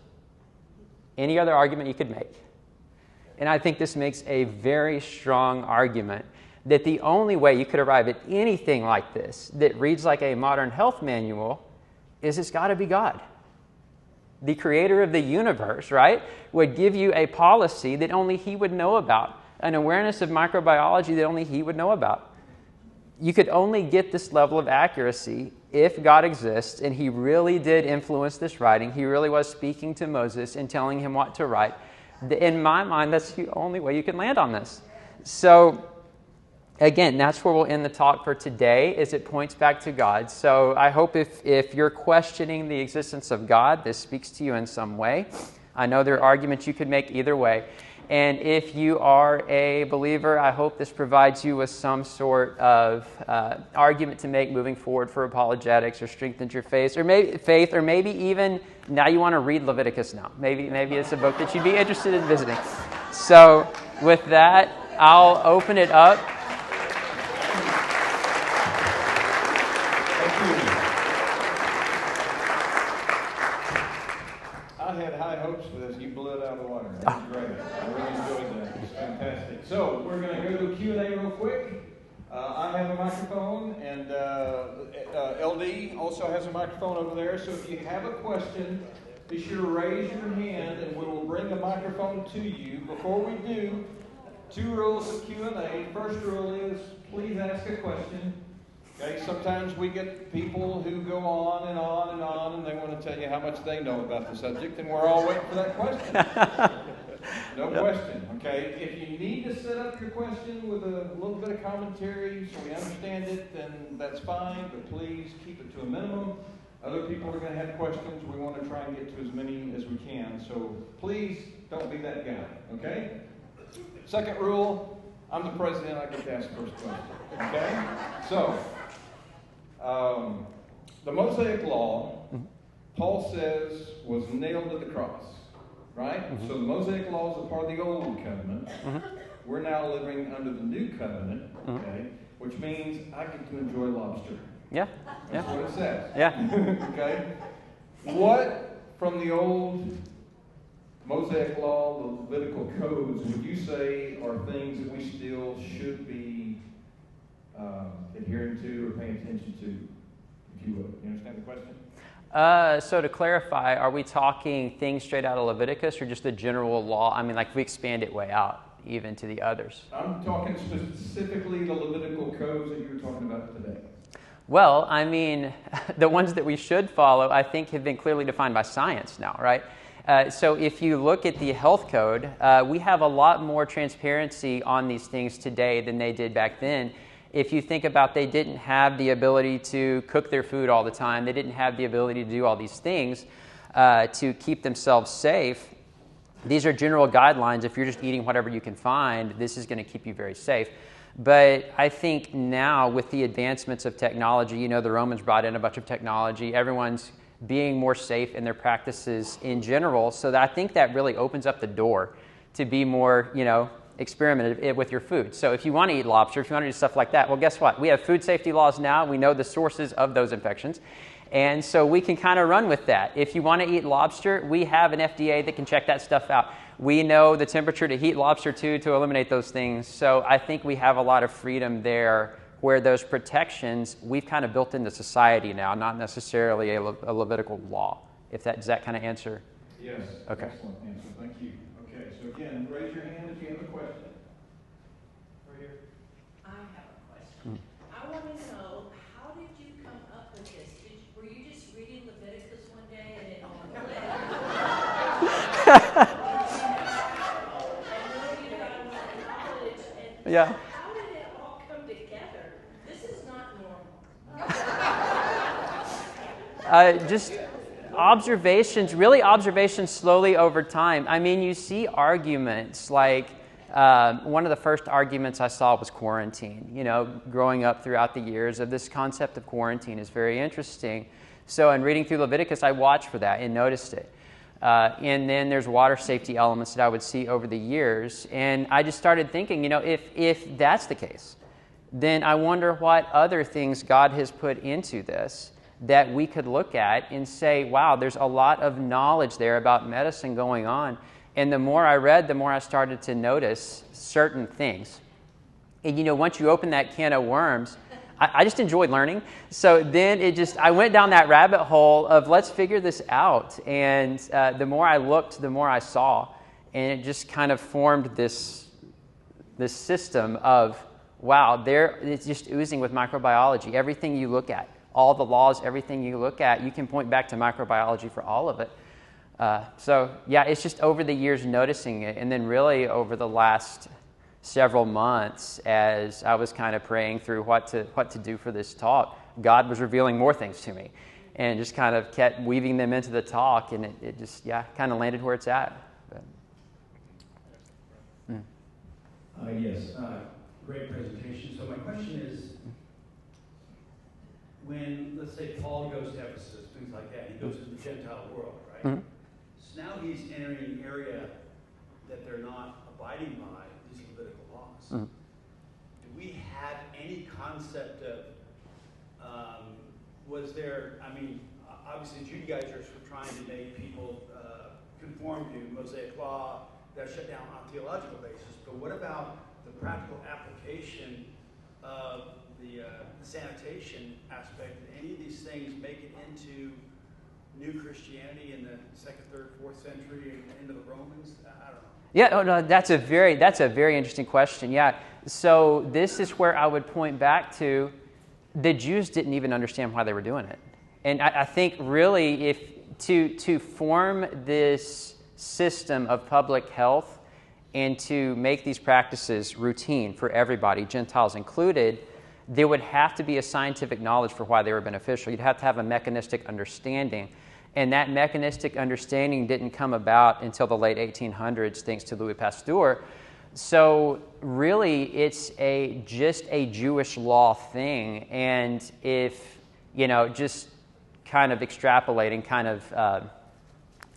any other argument you could make. And I think this makes a very strong argument that the only way you could arrive at anything like this that reads like a modern health manual is it's got to be God. The creator of the universe, right, would give you a policy that only he would know about, an awareness of microbiology that only he would know about. You could only get this level of accuracy if God exists and he really did influence this writing, he really was speaking to Moses and telling him what to write, in my mind, that's the only way you can land on this. So, again, that's where we'll end the talk for today, is it points back to God. So I hope if you're questioning the existence of God, this speaks to you in some way. I know there are arguments you could make either way. And if you are a believer, I hope this provides you with some sort of argument to make moving forward for apologetics, or strengthens your faith, or maybe even now you want to read Leviticus now. Maybe it's a book that you'd be interested in visiting. So with that, I'll open it up. I had high hopes for this. You blew it out of the water. That was great. I really enjoyed that. It was fantastic. So we're going to go to Q&A real quick. I have a microphone, and LD also has a microphone over there. So if you have a question, be sure to raise your hand, and we will bring a microphone to you. Before we do, 2 rules of Q&A. First rule is, please ask a question. Okay, sometimes we get people who go on and on and on, and they want to tell you how much they know about the subject, and we're all waiting for that question. No question, okay? If you need to set up your question with a little bit of commentary so we understand it, then that's fine, but please keep it to a minimum. Other people are going to have questions. We want to try and get to as many as we can, so please don't be that guy, okay? Second rule, I'm the president, I get to ask the first question, okay? So, the Mosaic Law, Paul says, was nailed to the cross, right? So the Mosaic Law is a part of the Old Covenant. We're now living under the New Covenant, okay? Which means I get to enjoy lobster. Yeah. That's what it says. Yeah. Okay? What from the old Mosaic Law, the Levitical codes, would you say are things that we still should be adhering to or paying attention to, if you would? You understand the question? So to clarify, are we talking things straight out of Leviticus, or just the general law? I mean, like, we expand it way out, even to the others. I'm talking specifically the Levitical codes that you were talking about today. Well, I mean, the ones that we should follow, I think, have been clearly defined by science now, right? So if you look at the health code, we have a lot more transparency on these things today than they did back then. If you think about, they didn't have the ability to cook their food all the time. They didn't have the ability to do all these things to keep themselves safe. These are general guidelines. If you're just eating whatever you can find, this is going to keep you very safe. But I think now, with the advancements of technology, you know, the Romans brought in a bunch of technology. Everyone's being more safe in their practices in general. So that I think that really opens up the door to be more, experimentative with your food. So if you want to eat lobster, if you want to do stuff like that, well, guess what? We have food safety laws now. We know the sources of those infections. And so we can kind of run with that. If you want to eat lobster, we have an FDA that can check that stuff out. We know the temperature to heat lobster to eliminate those things. So I think we have a lot of freedom there, where those protections we've kind of built into society now, not necessarily a Levitical law. Does that kind of answer? Yes. Okay. Excellent answer. Thank you. Okay. So again, raise your hand if you have a question. Right here. I have a question. I want to know, how did you come up with this? Were you just reading Leviticus one day and it all clicked? Yeah. How did it all come together? This is not normal. Just observations slowly over time. I mean, you see arguments like one of the first arguments I saw was quarantine. Growing up throughout the years of this concept of quarantine is very interesting. So in reading through Leviticus, I watched for that and noticed it. And then there's water safety elements that I would see over the years. And I just started thinking, if that's the case, then I wonder what other things God has put into this that we could look at and say, wow, there's a lot of knowledge there about medicine going on. And the more I read, the more I started to notice certain things. And once you open that can of worms, I just enjoyed learning. So then I went down that rabbit hole of let's figure this out. And the more I looked, the more I saw. And it just kind of formed this system of, wow, it's just oozing with microbiology. Everything you look at, all the laws, everything you look at, you can point back to microbiology for all of it. So yeah, it's just over the years noticing it, and then really over the last several months, as I was kind of praying through what to do for this talk, God was revealing more things to me, and just kind of kept weaving them into the talk, and it just kind of landed where it's at. Yes, great presentation. So my question is, when, let's say, Paul goes to Ephesus, things like that, he goes to the Gentile world, right? Mm-hmm. So now he's entering an area that they're not abiding by these Levitical laws. Mm-hmm. Do we have any concept of, was there, I mean, obviously Judaizers were trying to make people conform to Mosaic law that shut down on a theological basis, but what about the practical application of the sanitation aspect? Did any of these things make it into new Christianity in the 2nd, 3rd, 4th century and into the Romans? I don't know. Yeah, no, that's a very interesting question. Yeah, so this is where I would point back to the Jews didn't even understand why they were doing it, and I think really if to form this system of public health and to make these practices routine for everybody, Gentiles included, there would have to be a scientific knowledge for why they were beneficial. You'd have to have a mechanistic understanding. And that mechanistic understanding didn't come about until the late 1800s, thanks to Louis Pasteur. So really, it's just a Jewish law thing. And if, just kind of extrapolating,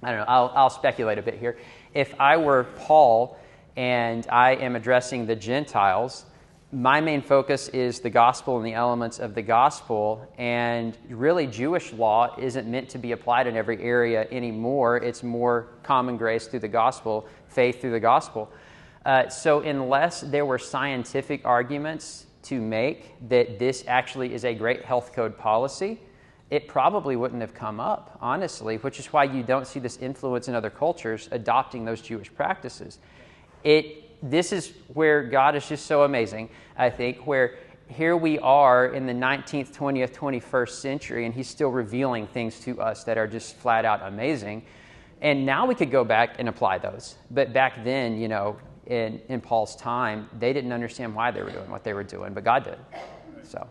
I don't know, I'll speculate a bit here. If I were Paul and I am addressing the Gentiles, my main focus is the gospel and the elements of the gospel, and really Jewish law isn't meant to be applied in every area anymore. It's more common grace through the gospel, faith through the gospel. So unless there were scientific arguments to make that this actually is a great health code policy, it probably wouldn't have come up, honestly, which is why you don't see this influence in other cultures adopting those Jewish practices. This is where God is just so amazing, I think, where here we are in the 19th, 20th, 21st century, and he's still revealing things to us that are just flat out amazing. And now we could go back and apply those. But back then, in Paul's time, they didn't understand why they were doing what they were doing, but God did. So.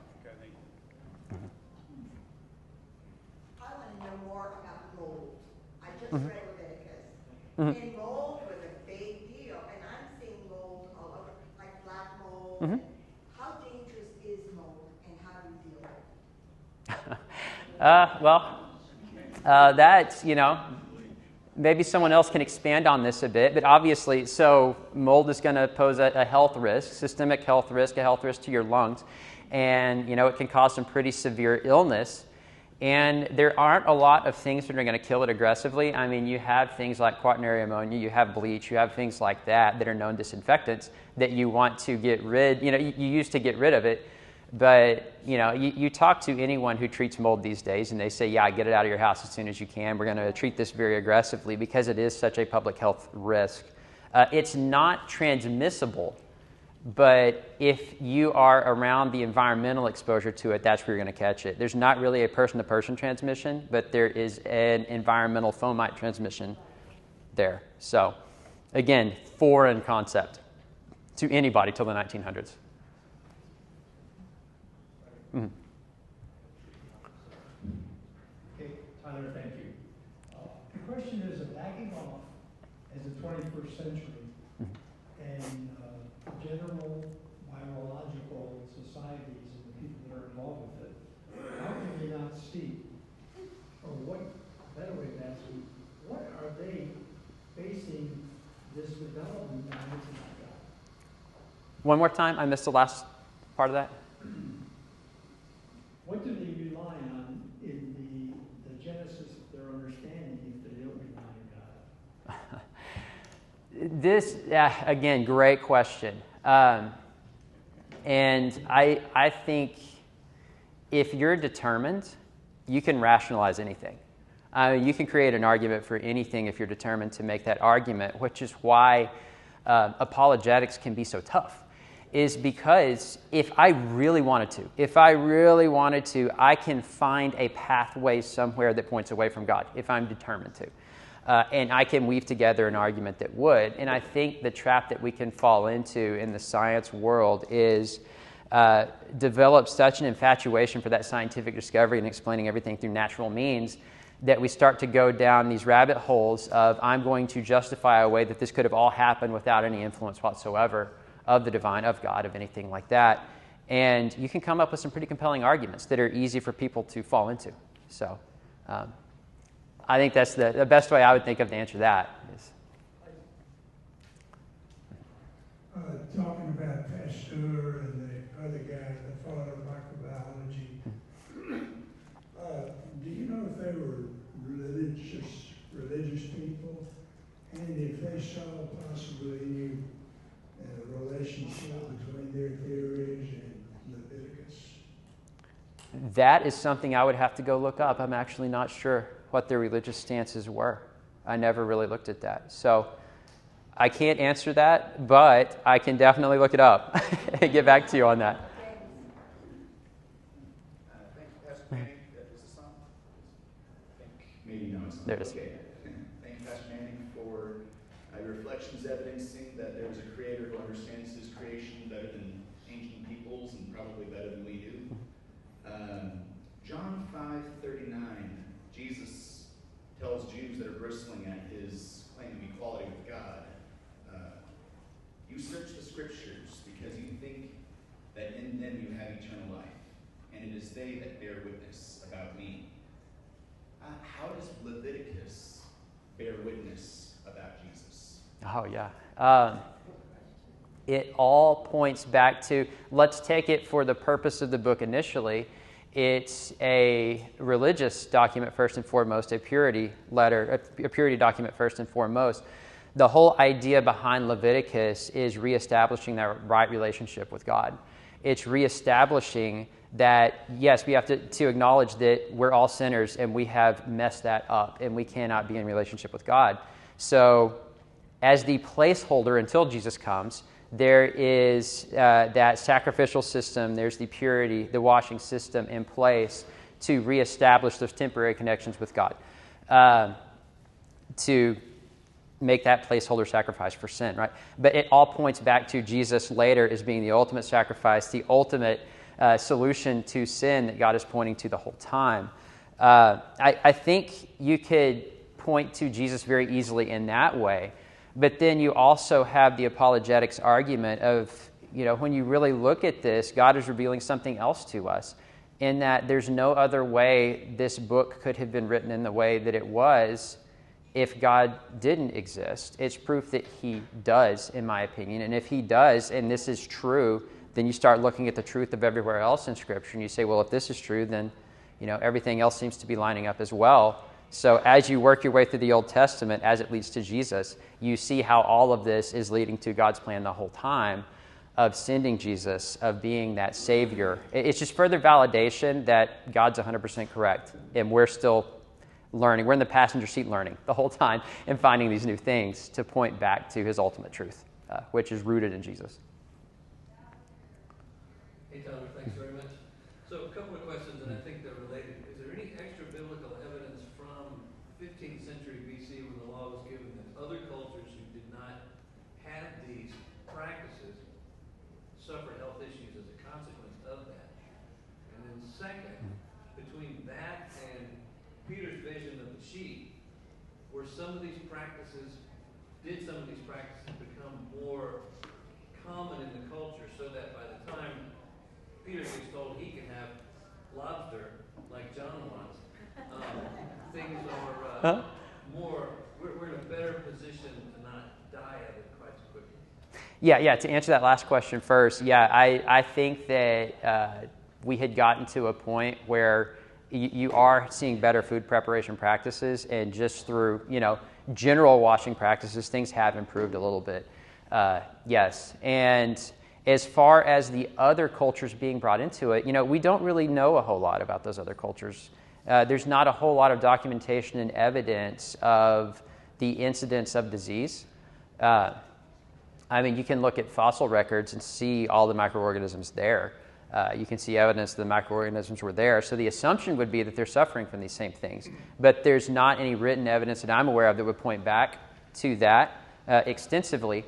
I want to know more about mold. I just Mm-hmm. read Leviticus. Mm-hmm. And mold was a big deal, and I'm seeing mold all over, like black mold. Mm-hmm. How dangerous is mold, and how do we deal with it? That's, maybe someone else can expand on this a bit, but obviously, so mold is going to pose a health risk, systemic health risk, a health risk to your lungs, and, it can cause some pretty severe illness. And there aren't a lot of things that are going to kill it aggressively. I mean, you have ththings like quaternary ammonia, you have bleach, you have things like that are known disinfectants that you want to get rid, you use to get rid of it. But, you talk to anyone who treats mold these days and they say, yeah, get it out of your house as soon as you can. We're going to treat this very aggressively because it is such a public health risk. It's not transmissible, but if you are around the environmental exposure to it, that's where you're going to catch it. There's not really a person-to-person transmission, but there is an environmental fomite transmission there. So, again, foreign concept to anybody till the 1900s. Mm-hmm. Okay, Tyler, thank you. The question is, backing off as the 21st century and general biological societies and the people that are involved with it, how can they not see, or what better way to ask you, what are they basing this development on? One more time, I missed the last part of that. What do they rely on in the genesis of their understanding if they don't rely on God? This, again, great question. And I think if you're determined, you can rationalize anything. You can create an argument for anything if you're determined to make that argument, which is why apologetics can be so tough. is because if I really wanted to, I can find a pathway somewhere that points away from God if I'm determined to. And I can weave together an argument that would. And I think the trap that we can fall into in the science world is develop such an infatuation for that scientific discovery and explaining everything through natural means that we start to go down these rabbit holes of I'm going to justify a way that this could have all happened without any influence whatsoever of the divine, of God, of anything like that. And you can come up with some pretty compelling arguments that are easy for people to fall into. So I think that's the best way I would think of to answer that. Is talking about Pasteur and the other guy, the father of microbiology, do you know if they were religious people, and if they saw possibly any relationship between their theories and Leviticus? That is something I would have to go look up. I'm actually not sure what their religious stances were. I never really looked at that. So I can't answer that, but I can definitely look it up and get back to you on that. Thank you, Pastor Manning. Is this on? Maybe no, it's not. There it is. Okay. Thank you, Pastor Manning, for your reflections evidencing that there is a creator who understands his creation better than ancient peoples and probably better than we do. John 5:39, Jesus tells Jews that are bristling at his claim of equality with God, you search the scriptures because you think that in them you have eternal life, and it is they that bear witness about me. How does Leviticus bear witness about Jesus? Oh, yeah. It all points back to, let's take it for the purpose of the book initially. It's a religious document first and foremost, a purity letter, a purity document first and foremost. The whole idea behind Leviticus is reestablishing that right relationship with God. It's reestablishing that, yes, we have to acknowledge that we're all sinners and we have messed that up and we cannot be in relationship with God. So as the placeholder until Jesus comes, there is that sacrificial system, there's the purity, the washing system in place to reestablish those temporary connections with God, to make that placeholder sacrifice for sin, right? But it all points back to Jesus later as being the ultimate sacrifice, the ultimate solution to sin that God is pointing to the whole time. I think you could point to Jesus very easily in that way. But then you also have the apologetics argument of, when you really look at this, God is revealing something else to us in that there's no other way this book could have been written in the way that it was if God didn't exist. It's proof that he does, in my opinion. And if he does, and this is true, then you start looking at the truth of everywhere else in Scripture, and you say, well, if this is true, then everything else seems to be lining up as well. So as you work your way through the Old Testament, as it leads to Jesus, you see how all of this is leading to God's plan the whole time of sending Jesus, of being that Savior. It's just further validation that God's 100% correct, and we're still learning. We're in the passenger seat learning the whole time and finding these new things to point back to his ultimate truth, which is rooted in Jesus. Hey, Tyler, thanks very much. So a couple of questions, and I think they're related. Is there any extra biblical evidence from 15th century BC when the law was given that other cultures who did not have these practices suffered health issues as a consequence of that? And then second, between that and Peter's vision of the sheep, did some of these practices become more common in the culture so that by the time Peter gets told he can have lobster like John wants, things are more, we're in a better position to not die of it quite so quickly? Yeah, to answer that last question first, I think that we had gotten to a point where you are seeing better food preparation practices, and just through, general washing practices, things have improved a little bit. Yes. And as far as the other cultures being brought into it, we don't really know a whole lot about those other cultures. There's not a whole lot of documentation and evidence of the incidence of disease. I mean, you can look at fossil records and see all the microorganisms there. You can see evidence that the microorganisms were there. So the assumption would be that they're suffering from these same things. But there's not any written evidence that I'm aware of that would point back to that extensively.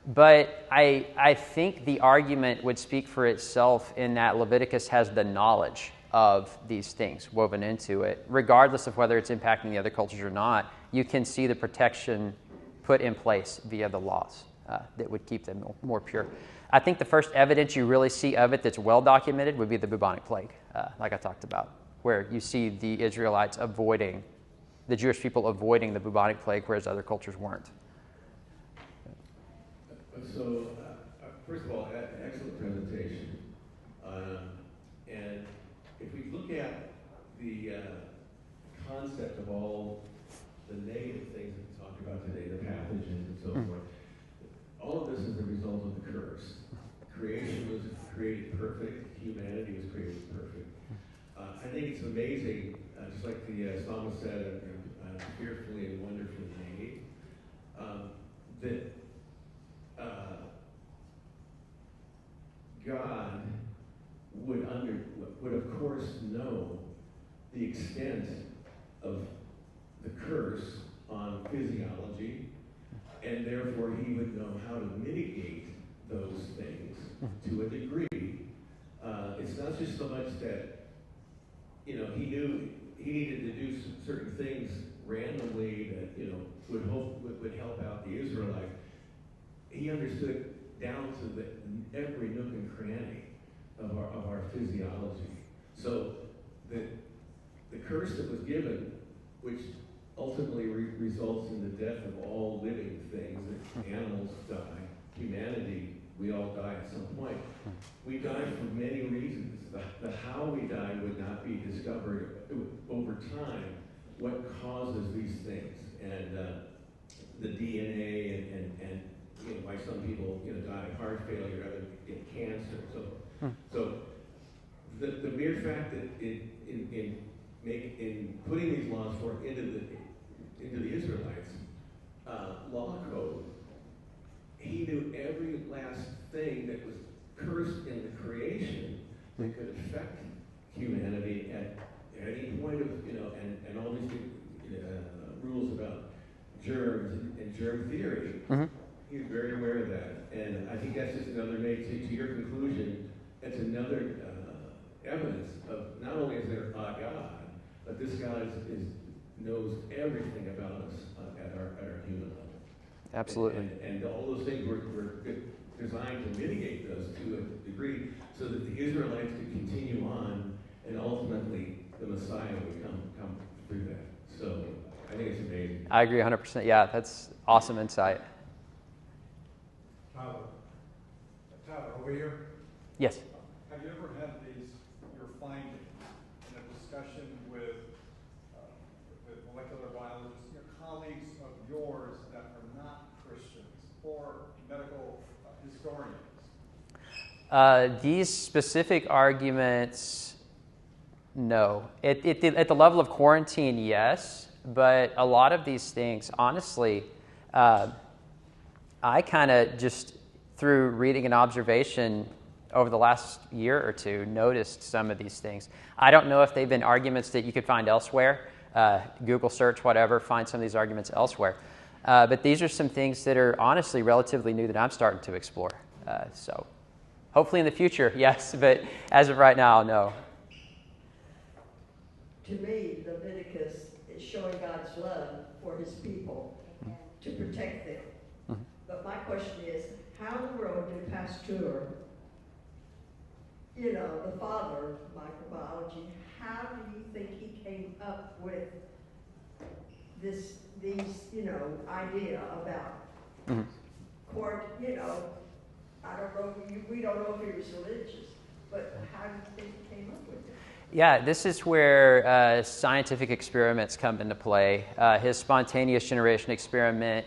But I think the argument would speak for itself in that Leviticus has the knowledge of these things woven into it. Regardless of whether it's impacting the other cultures or not, you can see the protection put in place via the laws that would keep them more pure. I think the first evidence you really see of it that's well documented would be the bubonic plague, like I talked about, where you see the Israelites avoiding, the Jewish people avoiding the bubonic plague, whereas other cultures weren't. So, first of all, excellent presentation. And if we look at the concept of all the negative things that we talked about today, the pathogens and so forth, all of this is the result of the curse. Creation was created perfect. Humanity was created perfect. I think it's amazing, just like the psalmist said, fearfully and wonderfully made, that God would of course know the extent of the curse on physiology, and therefore he would know how to mitigate those things to a degree. It's not just so much that, he knew he needed to do certain things randomly that, would help out the Israelites. He understood down to every nook and cranny of our physiology. So the curse that was given, which ultimately results in the death of all living things, that animals die, humanity, we all die at some point. We die for many reasons. The how we die would not be discovered over time. What causes these things, and the DNA, and why some people die of heart failure, others get cancer. So the mere fact that in putting these laws forth into the Israelites law code, he knew every last thing that was cursed in the creation that could affect humanity at any point of, and all these rules about germs and germ theory. Mm-hmm. He's very aware of that. And I think that's just another, to your conclusion, that's another evidence of not only is there a God, but this God knows everything about us at our human level. Absolutely. And all those things were designed to mitigate those to a degree so that the Israelites could continue on, and ultimately the Messiah would come through that. So I think it's amazing. I agree 100%. Yeah, that's awesome insight. Tyler, over here. Yes. Have you ever had your findings in a discussion with molecular biologists, colleagues of yours that are not Christians or medical historians? These specific arguments, no. At the level of quarantine, yes. But a lot of these things, honestly, I kind of just through reading and observation over the last year or two noticed some of these things. I don't know if they've been arguments that you could find elsewhere. Google search, whatever, find some of these arguments elsewhere. But these are some things that are honestly relatively new that I'm starting to explore. So hopefully in the future, yes, but as of right now, no. To me, Leviticus is showing God's love for his people to protect them. Mm-hmm. But my question is, how in the world did Pasteur, the father of microbiology, how do you think he came up with these idea about I don't know, we don't know if he was religious, but how do you think he came up with it? Yeah, this is where scientific experiments come into play. His spontaneous generation experiment,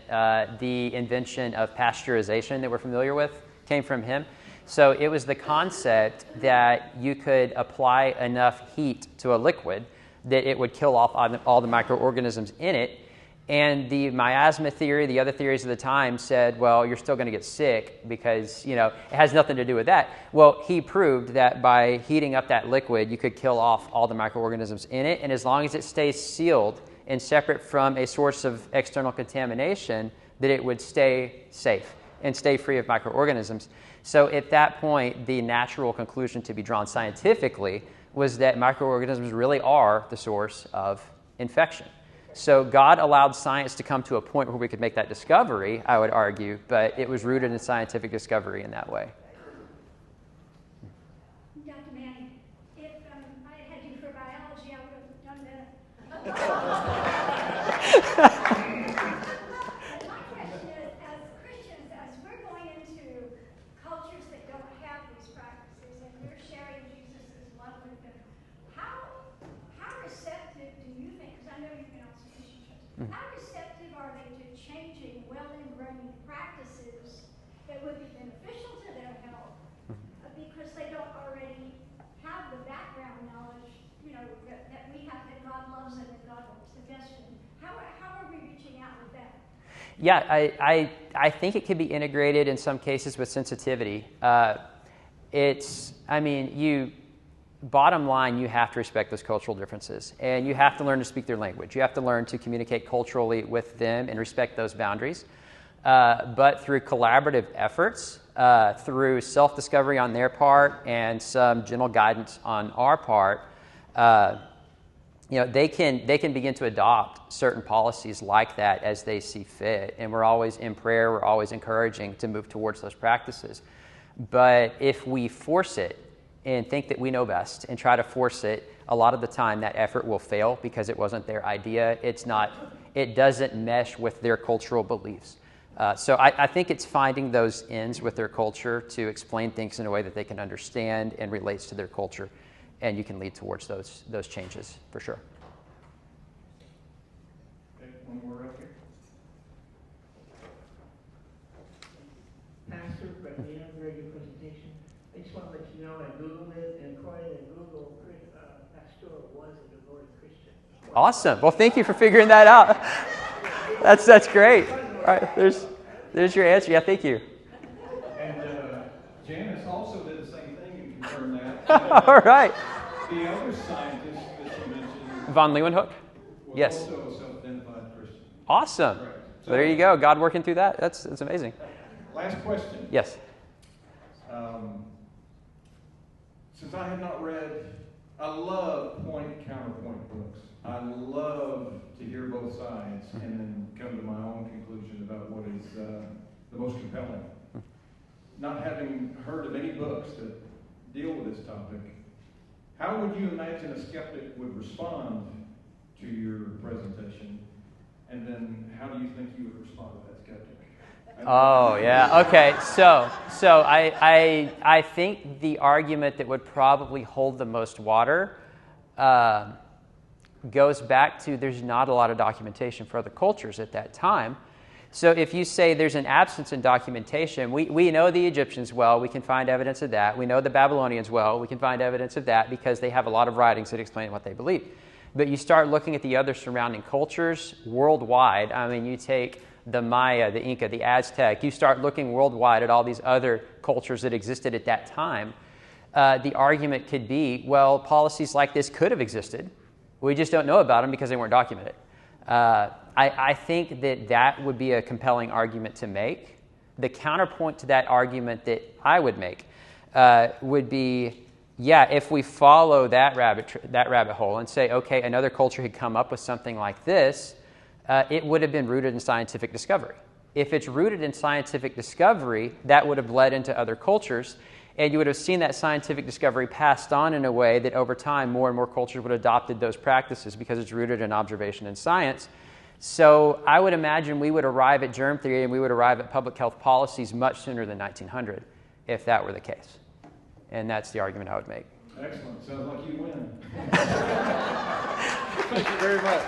the invention of pasteurization that we're familiar with, came from him. So it was the concept that you could apply enough heat to a liquid that it would kill off all the microorganisms in it, And the miasma theory, the other theories of the time said, well, you're still going to get sick because, it has nothing to do with that. Well, he proved that by heating up that liquid, you could kill off all the microorganisms in it. And as long as it stays sealed and separate from a source of external contamination, that it would stay safe and stay free of microorganisms. So at that point, the natural conclusion to be drawn scientifically was that microorganisms really are the source of infection. So God allowed science to come to a point where we could make that discovery, I would argue, but it was rooted in scientific discovery in that way. Dr. Manning, if I had you for biology, I would have done that. My question is, as Christians, as we're going into cultures that don't have these practices, and we're sharing Jesus' love with them, how receptive do you think, because I know you've been on some mission trips, how receptive are they to changing well-ingrained practices that would be beneficial to their health because they don't already have the background knowledge, that we have, that God loves and that God wants the best for them? How are we reaching out with that? Yeah, I think it can be integrated in some cases with sensitivity. Bottom line, you have to respect those cultural differences, and you have to learn to speak their language. You have to learn to communicate culturally with them and respect those boundaries. But through collaborative efforts, through self-discovery on their part and some gentle guidance on our part, they can begin to adopt certain policies like that as they see fit. And we're always in prayer, we're always encouraging to move towards those practices. But if we force it and think that we know best and try to force it, a lot of the time that effort will fail because it wasn't their idea. It doesn't mesh with their cultural beliefs. So I think it's finding those ends with their culture to explain things in a way that they can understand and relates to their culture, and you can lead towards those changes for sure. Okay, one more right here. Pastor, very good presentation. I just want to let you know I Googled it, and according to Google, Pasteur was a devoted Christian. Awesome. Well, thank you for figuring that out. That's great. All right, there's your answer. Yeah, thank you. And Janice also did the same thing and confirmed that. All right. The other scientist that you mentioned, Von Leeuwenhoek? was Yes. also a self-identified Christian. Awesome. Right. So there you go. God working through that. That's amazing. Last question. Yes. Since I have not read, I love point counterpoint books. I love to hear both sides and then come to my own conclusion about what is the most compelling. Not having heard of any books that deal with this topic, how would you imagine a skeptic would respond to your presentation? And then how do you think you would respond to that skeptic? Oh, yeah. Okay. So I think the argument that would probably hold the most water goes back to there's not a lot of documentation for other cultures at that time. So if you say there's an absence in documentation, we know the Egyptians well, we can find evidence of that. We know the Babylonians well, we can find evidence of that because they have a lot of writings that explain what they believe. But you start looking at the other surrounding cultures worldwide. I mean, you take the Maya, the Inca, the Aztec, you start looking worldwide at all these other cultures that existed at that time. The argument could be, well, policies like this could have existed. We just don't know about them because they weren't documented. I think that would be a compelling argument to make. The counterpoint to that argument that I would make would be, yeah, if we follow that rabbit hole and say, okay, another culture had come up with something like this, it would have been rooted in scientific discovery. If it's rooted in scientific discovery, that would have led into other cultures, and you would have seen that scientific discovery passed on in a way that over time more and more cultures would have adopted those practices because it's rooted in observation and science. So I would imagine we would arrive at germ theory and we would arrive at public health policies much sooner than 1900 if that were the case. And that's the argument I would make. Excellent. Sounds like you win. Thank you very much.